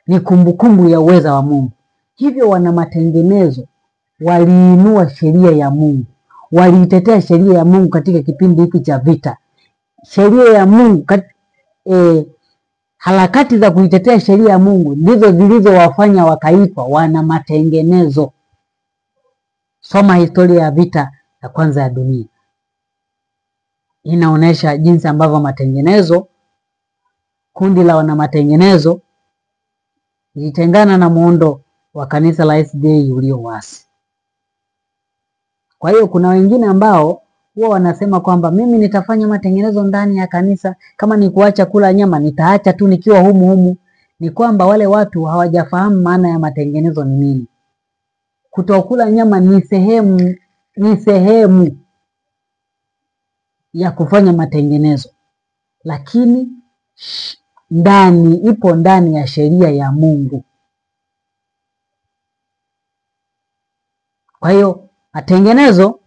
ni kumbukumbu ya uweza wa Mungu. Hivyo wana matengenezo waliinua sheria ya Mungu, waliitetea sheria ya Mungu katika kipindi hiki cha vita. Sheria ya Mungu harakati za kuitetea sheria ya Mungu ndizo zilizowafanya wakaitwa wana matengenezo. Soma historia ya vita ya kwanza ya dunia, inaonesha jinsi ambavyo matengenezo, kundi la wana matengenezo ilitengana na muundo wa kanisa la SDA uliowasi. Kwa hiyo kuna wengine ambao huwa wanasema kwamba mimi nitafanya matengenezo ndani ya kanisa, kama ni kuacha kula nyama nitaacha tu nikiwa humu humu, ni kwamba wale watu hawajafahamu maana ya matengenezo ni nini. Kutokula nyama ni sehemu ya kufanya matengenezo, lakini ipo ndani ya sheria ya Mungu. Kwa hiyo matengenezo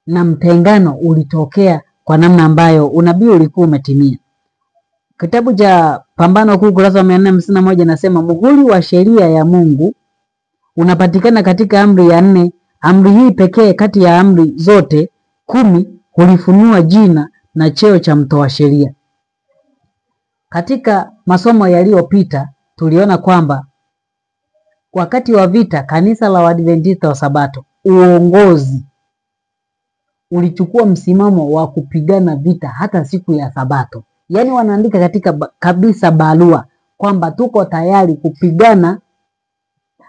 na mtengano ulitokea kwa namna ambayo unabii ulikuwa umetimia. Kitabu cha Pambano Kuu kurasa wa 451 nasema muhuri wa sheria ya Mungu unapatikana katika amri ya 4. Amri hii pekee kati ya amri zote 10 hulifunua jina na cheo cha mtoa sheria. Katika masomo yaliyopita tuliona kwamba wakati wa vita kanisa la Waadventista wa Sabato, uongozi ulichukua msimamo wa kupigana vita hata siku ya Sabato. Yaani wanaandika katika kabisa barua kwamba tuko tayari kupigana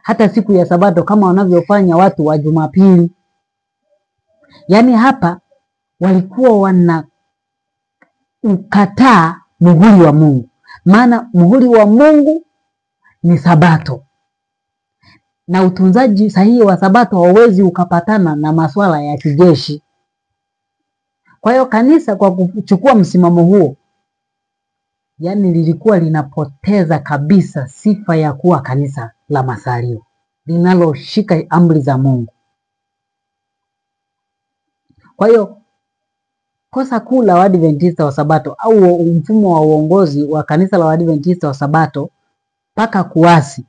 hata siku ya Sabato kama wanavyofanya watu wa Jumapili. Yaani hapa walikuwa wana ukataa muhuri wa Mungu. Maana muhuri wa Mungu ni Sabato. Na utunzaji sahihi wa Sabato hauwezi ukapatana na masuala ya kijeshi. Kwa hiyo kanisa kwa kuchukua msimamo huo, yani lilikuwa linapoteza kabisa sifa ya kuwa kanisa la masalio linaloshika amri za Mungu. Kwa hiyo kosa kuu la Waadventista wa Sabato au mfumo wa uongozi wa kanisa la Waadventista wa Sabato mpaka kuasi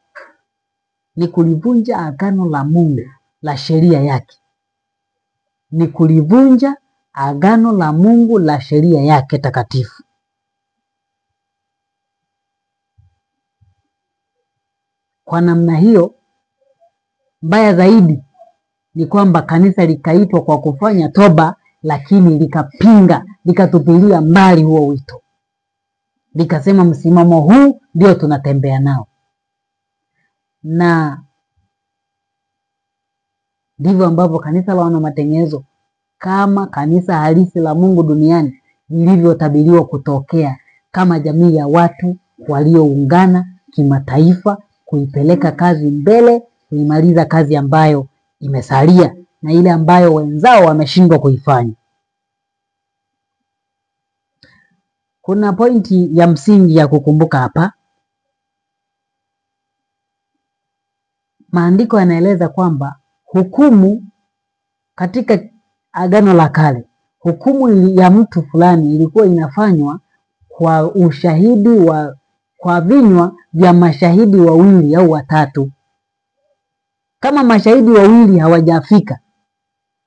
ni kulivunja agano la Mungu la sheria yake. Ni kulivunja agano la Mungu la sheria yake takatifu. Kwa namna hiyo, mbaya zaidi ni kwamba kanisa likaitwa kwa kufanya toba, lakini likapinga, likatupilia mbali huo wito. Likasema msimamo huu ndio tunatembea nao. Na ndivyo ambavyo kanisa la wana matengenezo kama kanisa halisi la Mungu duniani lilivyotabiriwa kutokea kama jamii ya watu walioungana kimataifa kuipeleka kazi mbele, kuimaliza kazi ambayo imesalia na ile ambayo wenzao wameshindwa kuifanya. Kuna pointi ya msingi ya kukumbuka hapa. Maandiko yanaeleza kwamba hukumu katika Agano la Kale, hukumu ya mtu fulani ilikuwa inafanywa kwa ushahidi kwa vinywa vya mashahidi wawili au watatu. Kama mashahidi wawili hawajafika,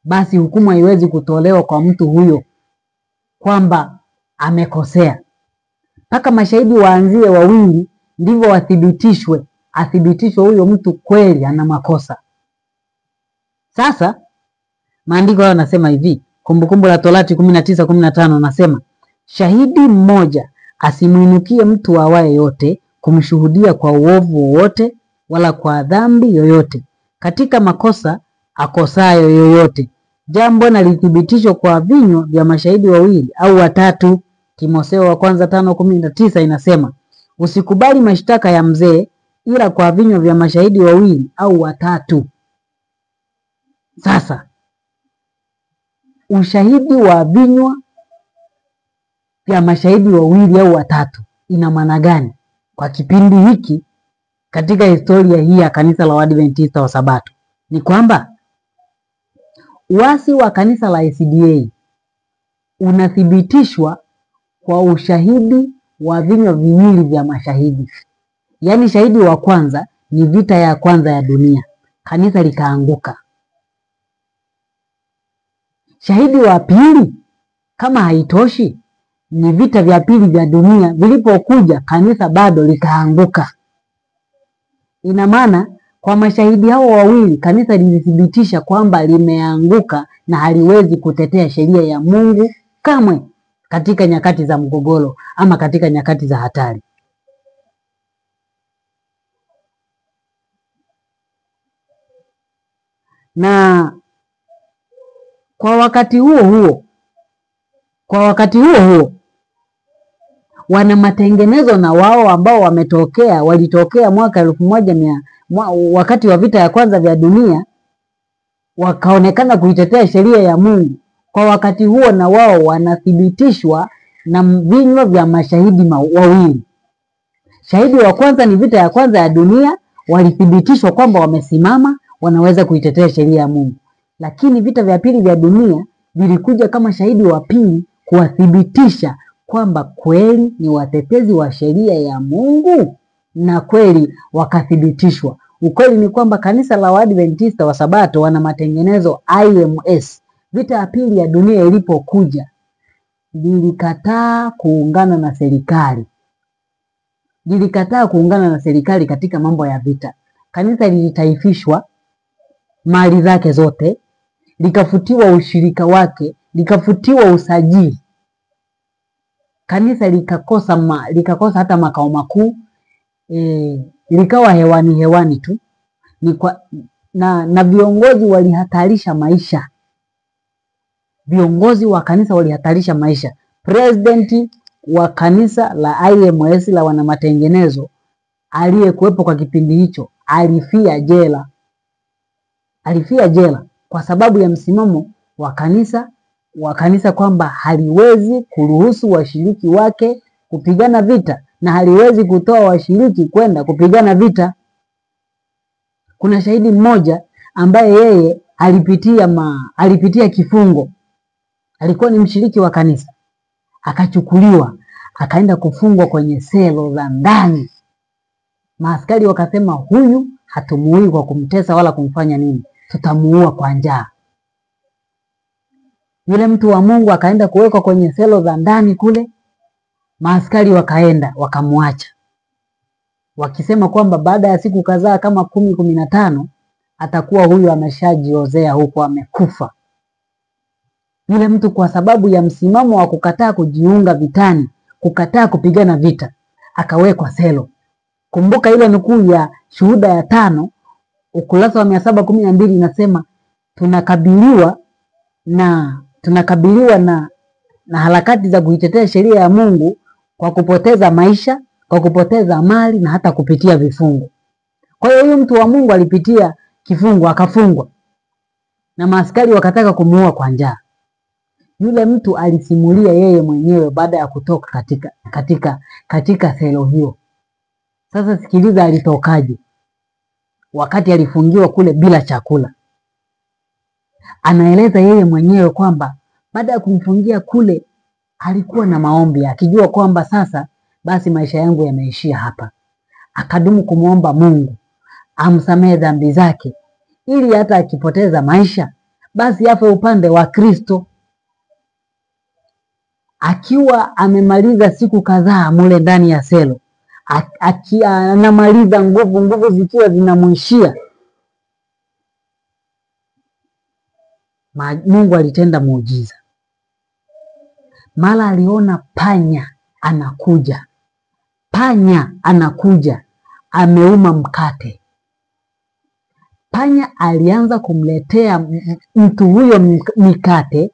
basi hukumu haiwezi kutolewa kwa mtu huyo kwamba amekosea. Mpaka mashahidi waanzie wawili ndivyo athibitishwe huyo mtu kweli ana makosa. Sasa maandiko hayo nasema hivi, Kumbukumbu la Torati 19:15 nasema shahidi mmoja asimuinukie mtu awaye yote kumshuhudia kwa uovu wowote wala kwa dhambi yoyote katika makosa akosayo yoyote, jambo na lithibitishwa kwa vinywa vya mashahidi wawili au watatu. Timotheo wa kwanza 5:19 inasema usikubali mashtaka ya mzee ila kwa vinywa vya mashahidi wawili au watatu. Sasa ushahidi wa vinywa vya mashahidi wawili au watatu ina maana gani kwa kipindi hiki katika historia hii ya kanisa la Waadventista wa Sabato? Ni kwamba uasi wa kanisa la SDA unathibitishwa kwa ushahidi wa vinywa viwili vya mashahidi. Yaani shahidi wa kwanza ni vita ya kwanza ya dunia, kanisa likaanguka. Shahidi wa pili kama haitoshi ni vita vya pili vya dunia, vilipokuja kanisa bado likaanguka. Ina maana kwa mashahidi hao wawili kanisa lilithibitisha kwamba limeanguka na haliwezi kutetea sheria ya Mungu kamwe katika nyakati za mgogoro ama katika nyakati za hatari. Na kwa wakati huo huo wana matengenezo na wao ambao walitokea mwaka 1100 wakati wa vita ya kwanza vya dunia, wakaonekana kuitetea sheria ya Mungu. Kwa wakati huo na wao wanathibitishwa na vinywa vya mashahidi wawili. Shahidi wa kwanza ni vita ya kwanza ya dunia, walithibitishwa kwamba wamesimama wanaweza kuitetea sheria ya Mungu. Lakini vita vya pili vya dunia vilikuja kama shahidi wa pili kuwathibitisha kwamba kweli ni watetezi wa sheria ya Mungu, na kweli wakathibitishwa. Ukweli ni kwamba kanisa la Waadventista wa Sabato wana matengenezo IMS. Vita ya pili ya dunia ilipokuja, lilikataa kuungana na serikali. Lilikataa kuungana na serikali katika mambo ya vita. Kanisa lilitaifishwa mali zake zote, likafutiwa ushirika wake, likafutiwa usajili. Kanisa likakosa hata makao makuu, likawa hewani tu. Na viongozi walihatarisha maisha. Viongozi wa kanisa walihatarisha maisha. President wa kanisa la IMS la wana matengenezo aliyekuwepo kwa kipindi hicho alifia jela. Alifia jela kwa sababu ya msimamo wa kanisa kwamba haliwezi kuruhusu washiriki wake kupigana vita na haliwezi kutoa washiriki kwenda kupigana vita. Kuna shahidi mmoja ambaye yeye alipitia kifungo. Alikuwa ni mshiriki wa kanisa. Akachukuliwa, akaenda kufungwa kwenye selo za ndani. Maaskari wakasema huyu hatumuui kwa kumtesa wala kumfanya nini, tutamuua kwa njaa. Yule mtu wa Mungu akaenda kuwekwa kwenye selo za ndani kule. Maaskari wakaenda wakamwacha, wakisema kwamba baada ya siku kadhaa kama 10-15 atakuwa huyu ameshajiozea huko, amekufa. Yule mtu kwa sababu ya msimamo wa kukataa kujiunga vitani, kukataa kupigana vita, akawekwa selo. Kumbuka ile nukuu ya Shuhuda ya 5 ukurasa wa 712 inasema tunakabiliwa na harakati za kuitetea sheria ya Mungu kwa kupoteza maisha, kwa kupoteza mali na hata kupitia vifungo. Kwa hiyo huyu mtu wa Mungu alipitia kifungo, akafungwa na maaskari wakataka kumuua kwa njaa. Yule mtu alisimulia yeye mwenyewe baada ya kutoka katika selo hiyo. Sasa sikiliza alitokaje wakati alifungiwa kule bila chakula. Anaeleza yeye mwenyewe kwamba baada ya kumfungia kule alikuwa na maombi, akijua kwamba sasa basi maisha yangu yameishia hapa. Akadumu kumuomba Mungu amsamehe dhambi zake, ili hata akipoteza maisha basi afe upande wa Kristo. Akiwa amemaliza siku kadhaa mule ndani ya selo, anamaliza nguvu zikiwa zinamwishia, Mungu alitenda muujiza. Mara aliona panya anakuja ameuma mkate. Panya alianza kumletea mtu huyo mikate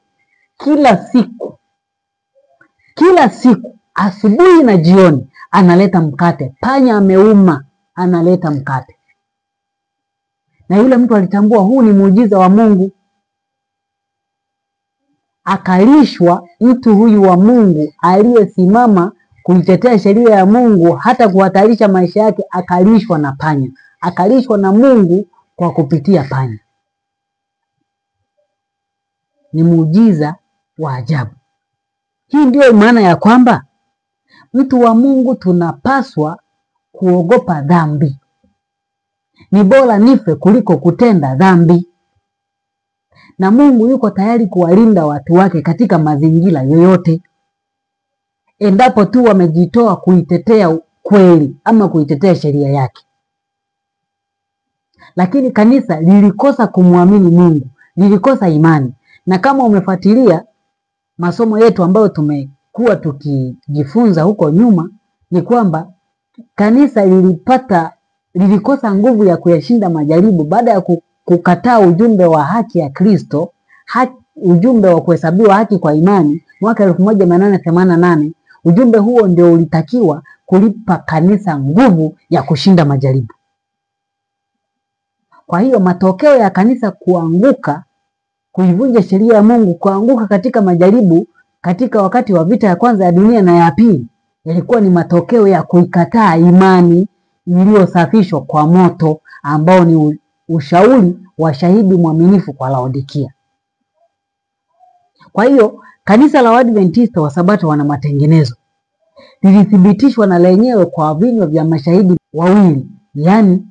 kila siku asubuhi na jioni analeta mkate. Panya ameuma analeta mkate. Na yule mtu alitambua huu ni muujiza wa Mungu. Akalishwa mtu huyu wa Mungu aliyesimama kuitetea sheria ya Mungu hata kuhatarisha maisha yake, akalishwa na panya. Akalishwa na Mungu kwa kupitia panya. Ni muujiza wa ajabu. Hii ndio maana ya kwamba mtu wa Mungu tunapaswa kuogopa dhambi. Ni bora nife kuliko kutenda dhambi. Na Mungu yuko tayari kuwalinda watu wake katika mazingira yoyote, endapo tu wamejitoa kuitetea kweli ama kuitetea sheria yake. Lakini kanisa lilikosa kumwamini Mungu, lilikosa imani. Na kama umefuatilia masomo yetu ambayo tumekuwa tukijifunza huko nyuma, ni kwamba kanisa lilikosa nguvu ya kuyashinda majaribu baada ya kukataa ujumbe wa haki ya Kristo, ujumbe wa kuhesabiwa haki kwa imani mwaka 1888. Ujumbe huo ndio ulitakiwa kulipa kanisa nguvu ya kushinda majaribu. Kwa hiyo matokeo ya kanisa kuanguka, kuivunja sheria ya Mungu, kuanguka katika majaribu katika wakati wa vita ya kwanza ya dunia na ya pili, yalikuwa ni matokeo ya kuikataa imani iliyosafishwa kwa moto, ambao ni ushauri wa shahidi mwaminifu kwa Laodikia. Kwa hiyo kanisa la Waadventista wa Sabato wana matengenezo lilithibitishwa na lenyewe kwa vinywa vya mashahidi wawili, yaani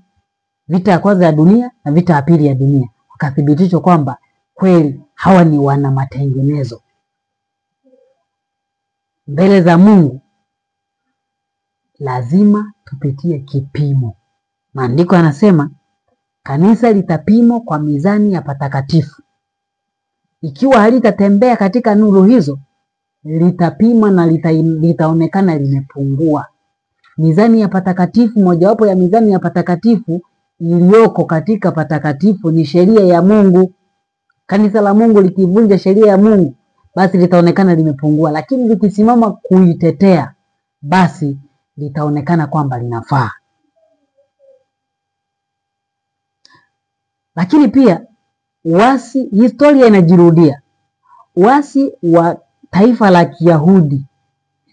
vita ya kwanza ya dunia na vita ya pili ya dunia, wakathibitishwa kwamba kweli hawa ni wana matengenezo mbele za Mungu. Lazima tupitie kipimo. Maandiko yanasema kanisa litapimwa kwa mizani ya patakatifu. Ikiwa halitatembea katika nuru hizo, litapimwa na litaonekana limepungua. Mizani ya patakatifu, mojawapo ya mizani ya patakatifu iliyoko katika patakatifu ni sheria ya Mungu. Kanisa la Mungu likivunja sheria ya Mungu, basi litaonekana limepungua, lakini likisimama kuitetea, basi litaonekana kwamba linafaa. Lakini pia uasi, historia inajirudia. Uasi wa taifa la Kiyahudi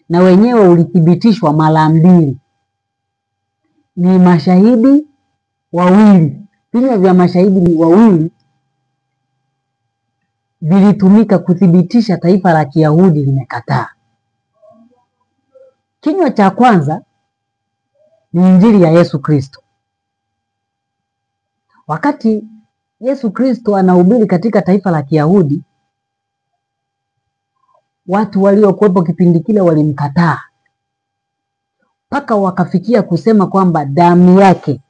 na wenyewe ulithibitishwa mara mbili. Ni mashahidi wawili, vinywa vya mashahidi wawili vilitumika kuthibitisha taifa la Kiyahudi limekataa. Kinywa cha kwanza ni Injili ya Yesu Kristo. Wakati Yesu Kristo anahubiri katika taifa la Kiyahudi, watu waliokuwepo kipindi kile walimkataa, mpaka wakafikia kusema kwamba damu yake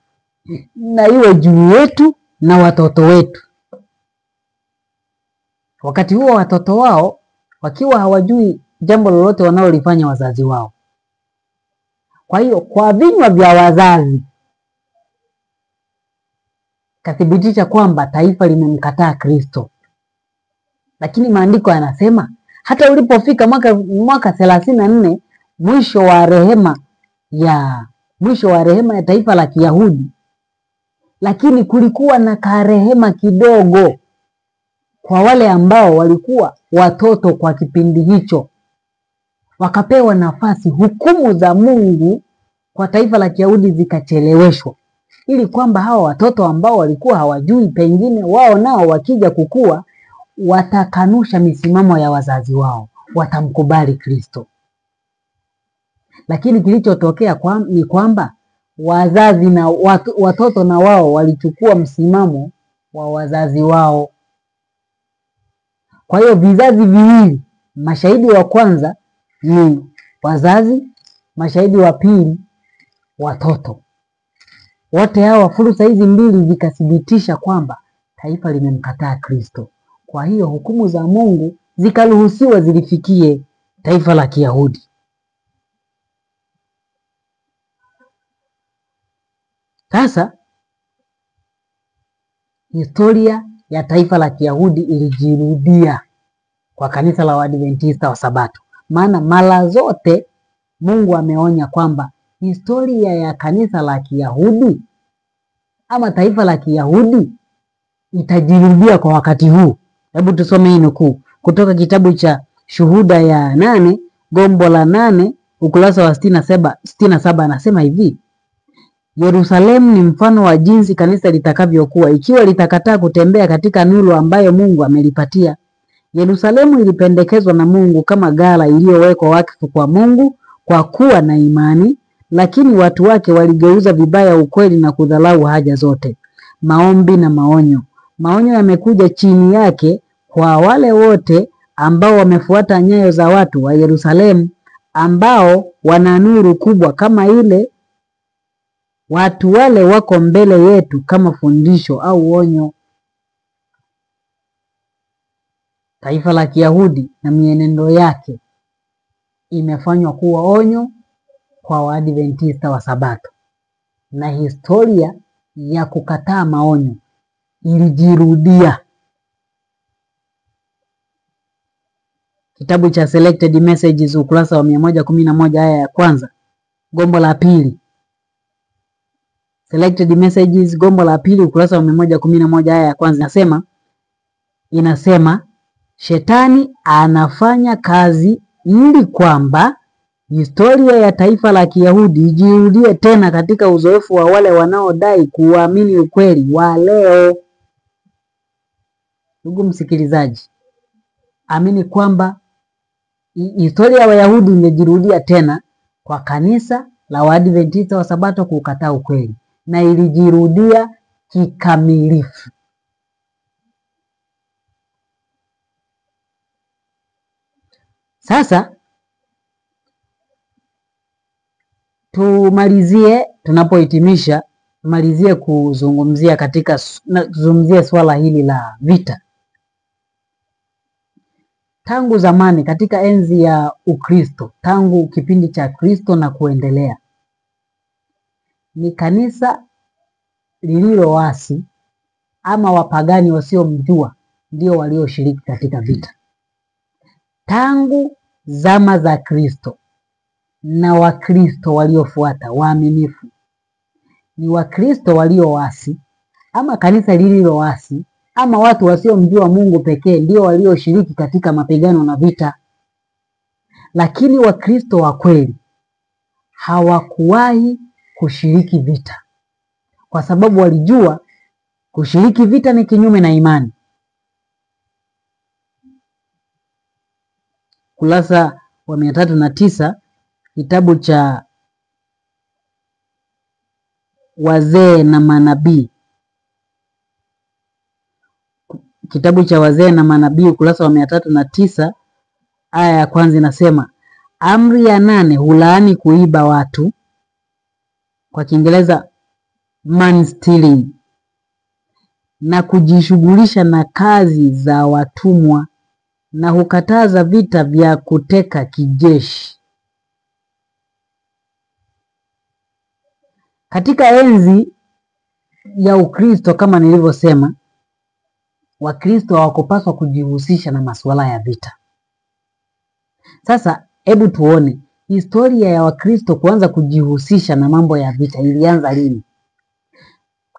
na iwe juu yetu na watoto wetu. Wakati huo watoto wao wakiwa hawajui jambo lolote wanalolifanya wazazi wao. Kwa hiyo kwa vinywa vya wazazi kathibitisha kwamba taifa limemkataa Kristo. Lakini maandiko yanasema hata ulipofika mwaka 34, mwisho wa rehema ya taifa la Kiyahudi, lakini kulikuwa na karehema kidogo kwa wale ambao walikuwa watoto kwa kipindi hicho. Wakapewa nafasi. Hukumu za Mungu kwa taifa la Kiyahudi zikacheleweshwa, ili kwamba hawa watoto ambao walikuwa hawajui, pengine wao nao wakija kukua watakanusha misimamo ya wazazi wao, watamkubali Kristo. Lakini kilichotokea ni kwamba wazazi na watoto na wao walichukua msimamo wa wazazi wao. Kwa hiyo vizazi viwili, mashahidi wa kwanza ni wazazi, mashahidi wa pili watoto. Wote hawa, fursa hizi mbili zikathibitisha kwamba taifa limemkataa Kristo. Kwa hiyo hukumu za Mungu zikaruhusiwa zilifikie taifa la Kiyahudi. Sasa historia ya taifa la Kiyahudi ilijirudia kwa kanisa la Waadventista wa Sabato. Maana mara zote Mungu ameonya kwamba historia ya kanisa la Kiyahudi ama taifa la Kiyahudi itajirudia kwa wakati huu. Hebu tusome hii nukuu kutoka kitabu cha Shuhuda ya 8, gombo la 8, ukurasa wa 67. Anasema hivi: Yerusalemu ni mfano wa jinsi kanisa litakavyokuwa ikiwa litakataa kutembea katika nuru ambayo Mungu amelipatia. Yerusalemu ilipendekezwa na Mungu kama ghala iliyowekwa wakfu kwa Mungu kwa kuwa na imani, lakini watu wake waligeuza vibaya ukweli na kudhalau haja zote. Maombi na maonyo. Maonyo yamekuja chini yake kwa wale wote ambao wamefuata nyayo za watu wa Yerusalemu, ambao wana nuru kubwa kama ile. Watu wale wako mbele yetu kama fundisho au onyo. Taifa la Kiyahudi na mienendo yake imefanywa kuwa onyo kwa Waadventista wa Sabato, na historia ya kukataa maonyo ilijirudia. kitabu cha Selected Messages ukurasa wa 111 aya ya kwanza, gombo la pili. Selected Messages gombo la pili ukurasa wa 111 aya ya kwanza inasema Shetani anafanya kazi ili kwamba historia ya taifa la Kiyahudi ijirudie tena katika uzoefu wa wale wanaodai kuamini ukweli wa leo. Ndugu msikilizaji, amini kwamba historia ya Wayahudi imejirudia tena kwa kanisa la Waadventista wa Sabato kukataa ukweli, na ilijirudia kikamilifu. Sasa tunapohitimisha tumalizie kuzungumzia swala hili la vita. Tangu zamani katika enzi ya Ukristo, tangu kipindi cha Kristo na kuendelea, ni kanisa lililoasi ama wapagani wasiomjua ndio walioshiriki katika vita. Tangu zama za Kristo na Wakristo waliofuata waaminifu, ni Wakristo walioasi ama kanisa lililoasi ama watu wasiomjua Mungu pekee ndio walioshiriki katika mapigano na vita. Lakini Wakristo wa kweli hawakuwahi kushiriki vita, kwa sababu walijua kushiriki vita ni kinyume na imani. Kurasa wa 309 kitabu cha Wazee na Manabii, kitabu cha Wazee na Manabii ukurasa wa 309 aya ya kwanza inasema, amri ya 8 hulaani kuiba watu, kwa Kiingereza man stealing, na kujishughulisha na kazi za watumwa, na hukataza vita vya kuteka kijeshi. Katika enzi ya Ukristo, kama nilivyosema, Wakristo hawakupaswa kujihusisha na masuala ya vita. Sasa hebu tuone historia ya Wakristo kuanza kujihusisha na mambo ya vita ilianza lini?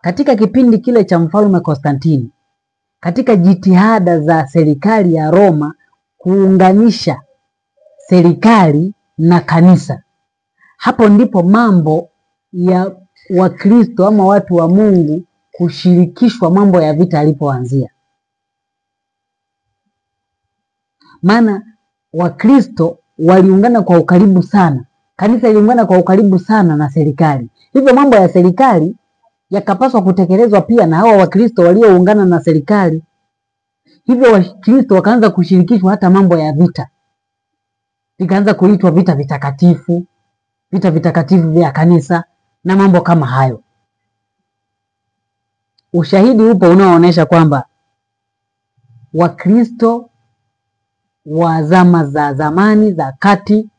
Katika kipindi kile cha Mfalme Konstantini, katika jitihada za serikali ya Roma kuunganisha serikali na kanisa, hapo ndipo mambo ya Wakristo ama watu wa Mungu kushirikishwa mambo ya vita alipoanzia. Maana Wakristo waliungana kwa ukaribu sana, kanisa liliungana kwa ukaribu sana na serikali. Hivyo mambo ya serikali yakapaswa kutekelezwa pia na hawa Wakristo walioungana na serikali. Hivyo Wakristo wakaanza kushirikishwa hata mambo ya vita. Vikaanza kuitwa vita vitakatifu, vita vitakatifu vya kanisa na mambo kama hayo. Ushahidi upo unaoonyesha kwamba Wakristo wa zama za zamani za kati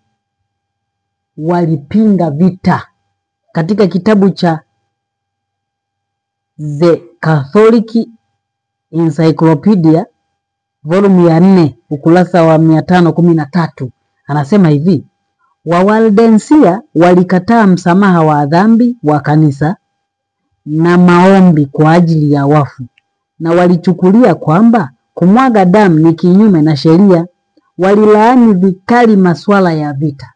walipinga vita. Katika kitabu cha The Catholic Encyclopedia volume ya 4 ukurasa wa 513 anasema hivi, Wawaldensia walikataa msamaha wa dhambi wa kanisa na maombi kwa ajili ya wafu, na walichukulia kwamba kumwaga damu ni kinyume na sheria. Walilaani vikali masuala ya vita.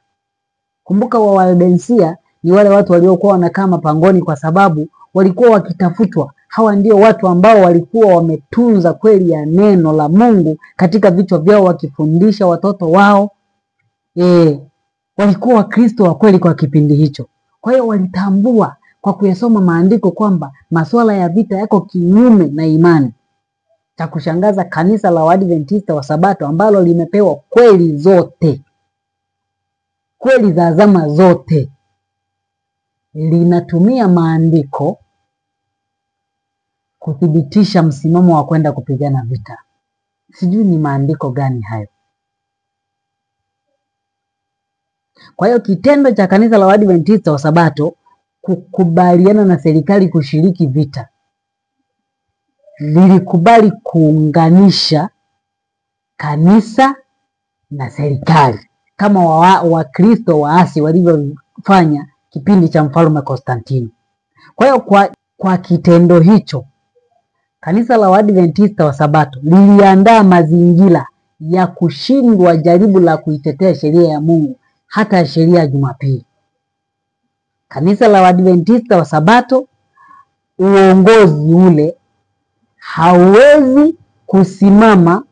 Kumbuka, Wawaldensia ni wale watu waliokuwa wanakaa mapangoni kwa sababu walikuwa wakitafutwa. Hawa ndio watu ambao walikuwa wametunza kweli ya neno la Mungu katika vichwa vyao, wakifundisha watoto wao. Walikuwa Wakristo wa kweli kwa kipindi hicho. Kwa hiyo walitambua kwa kuyasoma maandiko kwamba masuala ya vita yako kinyume na imani. Cha kushangaza, kanisa la Waadventista wa Sabato ambalo limepewa kweli zote, kweli za zama zote, linatumia maandiko kuthibitisha msimamo wa kwenda kupigana vita. Sijui ni maandiko gani hayo. Kwa hiyo kitendo cha kanisa la Waadventista wa Sabato kukubaliana na serikali kushiriki vita, lilikubali kuunganisha kanisa na serikali kama Wakristo waasi walivyofanya kipindi cha Mfalme Konstantino. Kwa hiyo kwa kitendo hicho kanisa la Waadventista wa Sabato liliandaa mazingira ya kushindwa jaribu la kuitetea sheria ya Mungu, hata sheria ya Jumapili. Kanisa la Waadventista wa Sabato, uongozi ule hauwezi kusimama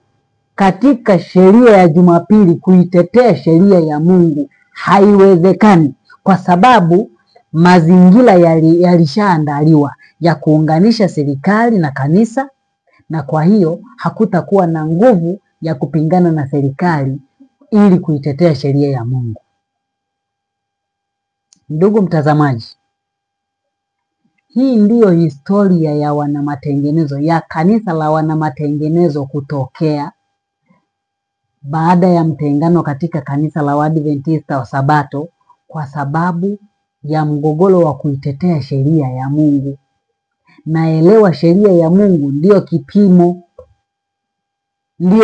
katika sheria ya Jumapili kuitetea sheria ya Mungu. Haiwezekani, kwa sababu mazingira yalishaandaliwa ya kuunganisha serikali na kanisa, na kwa hiyo hakutakuwa na nguvu ya kupingana na serikali ili kuitetea sheria ya Mungu. Ndugu mtazamaji, hii ndiyo historia ya wanamatengenezo, ya kanisa la wanamatengenezo kutokea baada ya mtengano katika kanisa la Waadventista wa Sabato kwa sababu ya mgogoro wa kuitetea sheria ya Mungu. Naelewa sheria ya Mungu ndiyo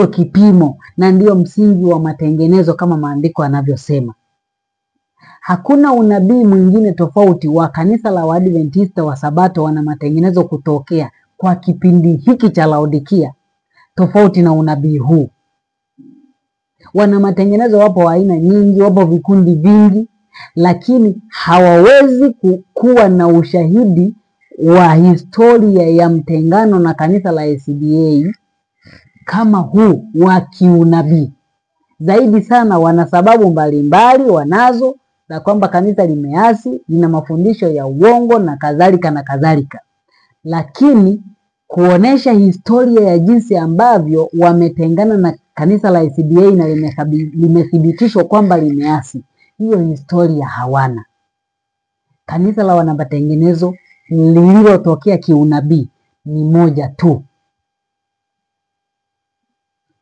kipimo na ndiyo msingi wa matengenezo kama maandiko yanavyosema. Hakuna unabii mwingine tofauti wa kanisa la Waadventista wa Sabato wana matengenezo kutokea kwa kipindi hiki cha Laodikia tofauti na unabii huu. Wana matengenezo wapo aina nyingi, wapo vikundi vingi, lakini hawawezi kuwa na ushahidi wa historia ya mtengano na kanisa la SDA kama huu wa kiunabii. Zaidi sana wana sababu mbalimbali wanazo na kwamba kanisa limeasi, lina mafundisho ya uongo na kadhalika na kadhalika. Lakini kuonesha historia ya jinsi ambavyo wametengana na kanisa la SDA na limethibitishwa kwamba limeasi, hiyo historia hawana. Kanisa la wanamatengenezo lililotokea kiunabii ni moja tu.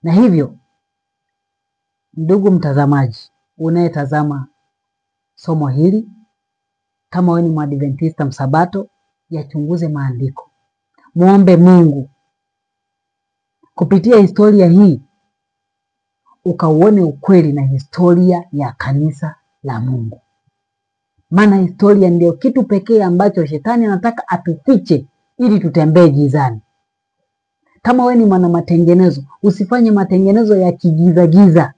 Na hivyo, ndugu mtazamaji unayetazama somo hili, kama wewe ni Mwadventista msabato, yachunguze maandiko. Muombe Mungu kupitia historia hii ukauone ukweli na historia ya kanisa la Mungu. Maana historia ndio kitu pekee ambacho shetani anataka atufiche ili tutembee gizani. Kama wewe ni mwana matengenezo, usifanye matengenezo ya kigiza.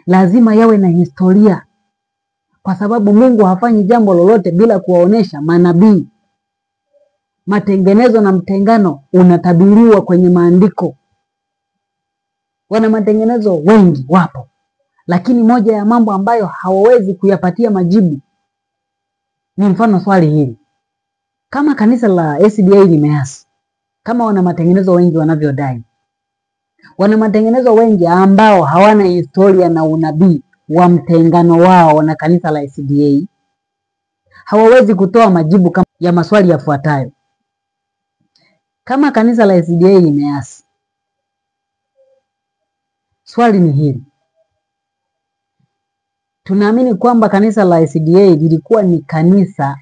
Lazima yawe na historia, kwa sababu Mungu hafanyi jambo lolote bila kuwaonesha manabii. Matengenezo na mtengano unatabiriwa kwenye maandiko. Wana matengenezo wengi wapo, lakini moja ya mambo ambayo hawawezi kuyapatia majibu ni mfano swali hili: kama kanisa la SDA limeasi, kama wana matengenezo wengi wanavyodai, wana matengenezo wengi ambao hawana historia na unabii wa mtengano wao na kanisa la SDA, hawawezi kutoa majibu kama ya maswali yafuatayo. Kama kanisa la SDA limeasi, swali ni hili: tunaamini kwamba kanisa la SDA lilikuwa ni kanisa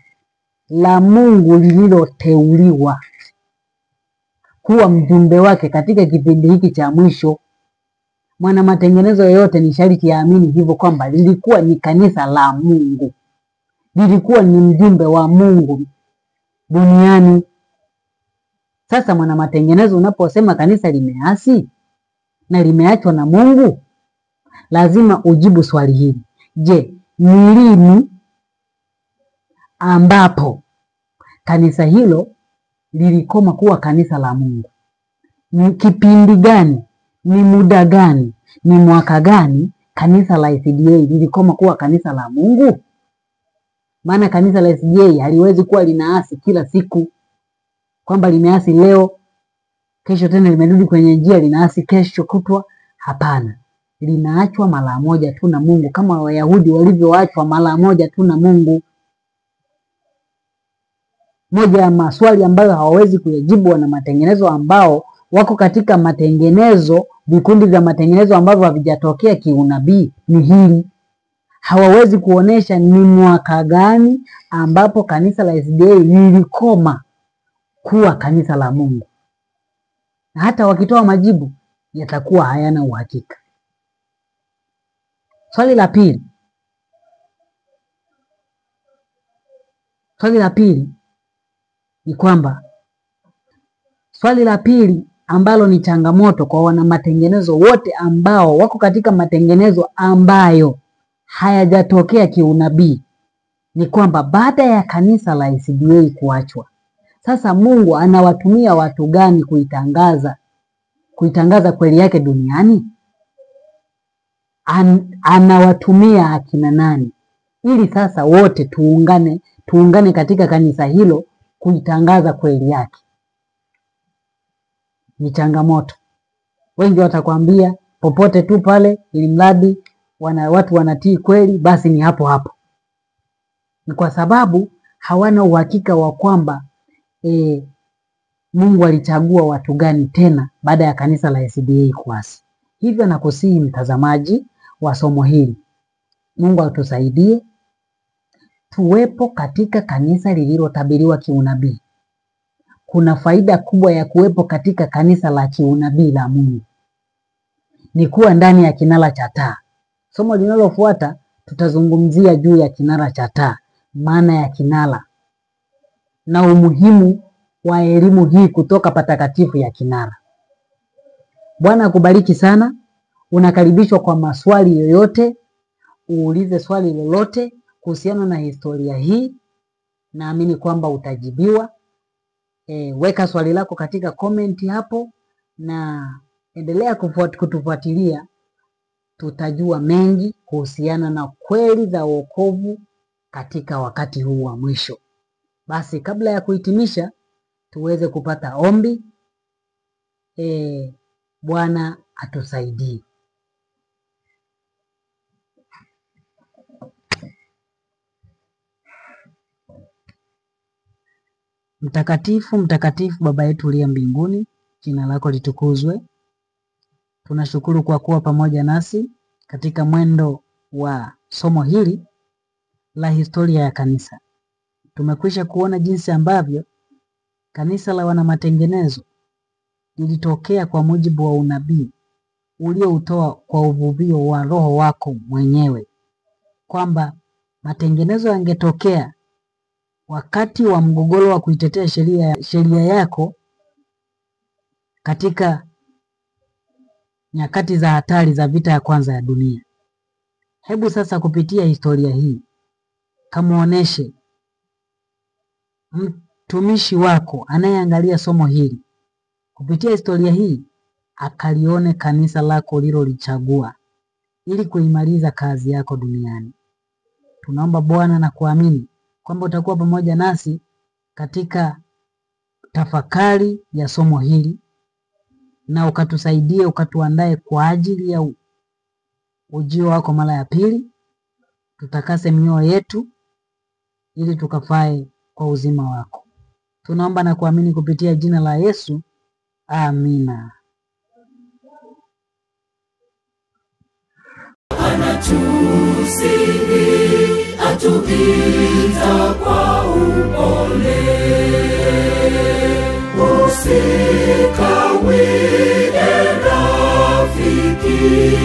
la Mungu lililoteuliwa kuwa mjumbe wake katika kipindi hiki cha mwisho. Mwana matengenezo yoyote ni sharti yaamini hivyo, kwamba lilikuwa ni kanisa la Mungu, lilikuwa ni mjumbe wa Mungu duniani. Sasa mwana matengenezo, unaposema kanisa limeasi na limeachwa na Mungu, lazima ujibu swali hili: je, ni lini ambapo kanisa hilo lilikoma kuwa kanisa la Mungu? Ni kipindi gani? Ni muda gani? Ni mwaka gani kanisa la SDA lilikoma kuwa kanisa la Mungu? Maana kanisa la SDA haliwezi kuwa linaasi kila siku, kwamba limeasi leo, kesho tena limerudi kwenye njia linaasi kesho kutwa. Hapana, linaachwa mara moja tu na Mungu, kama Wayahudi walivyoachwa mara moja tu na Mungu. Moja ya maswali ambayo hawawezi kuyajibu wana matengenezo ambao wako katika matengenezo, vikundi vya matengenezo ambavyo havijatokea kiunabii, ni hili: hawawezi kuonesha ni mwaka gani ambapo kanisa la SDA lilikoma kuwa kanisa la Mungu. Na hata wakitoa majibu yatakuwa hayana uhakika. Swali la pili ni kwamba, swali la pili ambalo ni changamoto kwa wana matengenezo wote ambao wako katika matengenezo ambayo hayajatokea kiunabii ni kwamba baada ya kanisa la SDA kuachwa, sasa Mungu anawatumia watu gani kuitangaza kweli yake duniani? Anawatumia akina nani ili sasa wote tuungane katika kanisa hilo kuitangaza kweli yake? Ni changamoto. Wengi watakwambia popote tu pale, ili mradi watu wanatii kweli, basi ni hapo hapo. Ni kwa sababu hawana uhakika wa kwamba Mungu alichagua watu gani tena baada ya kanisa la SDA kuasi. Hivyo nakusihi mtazamaji wa somo hili, Mungu atusaidie tuwepo katika kanisa lililotabiriwa kiunabii. Kuna faida kubwa ya kuwepo katika kanisa la kiunabii la Mungu, ni kuwa ndani ya kinara cha taa. Somo linalofuata tutazungumzia juu ya kinara cha taa, maana ya kinara na umuhimu wa elimu hii kutoka patakatifu ya kinara. Bwana akubariki sana. Unakaribishwa kwa maswali yoyote, uulize swali lolote kuhusiana na historia hii. Naamini kwamba utajibiwa. Weka swali lako katika komenti hapo na endelea kutufuatilia. Tutajua mengi kuhusiana na kweli za wokovu katika wakati huu wa mwisho. Basi kabla ya kuhitimisha, tuweze kupata ombi. Bwana atusaidie. Mtakatifu, mtakatifu Baba yetu uliye mbinguni, jina lako litukuzwe. Tunashukuru kwa kuwa pamoja nasi katika mwendo wa somo hili la historia ya kanisa. Tumekwisha kuona jinsi ambavyo kanisa la wana matengenezo lilitokea kwa mujibu wa unabii ulioutoa kwa uvuvio wa Roho wako mwenyewe, kwamba matengenezo yangetokea wakati wa mgogoro wa kuitetea sheria yako katika nyakati za hatari za vita ya kwanza ya dunia. Hebu sasa kupitia historia hii kamuoneshe mtumishi wako anayeangalia somo hili, kupitia historia hii akalione kanisa lako ulilolichagua ili kuimaliza kazi yako duniani. Tunaomba Bwana na kuamini kwamba utakuwa pamoja nasi katika tafakari ya somo hili, na ukatusaidie, ukatuandae kwa ajili ya ujio wako mara ya pili. Tutakase mioyo yetu ili tukafae kwa uzima wako. Tunaomba na kuamini kupitia jina la Yesu. Amina. Anatusihi, atuita kwa upole, usikawie rafiki.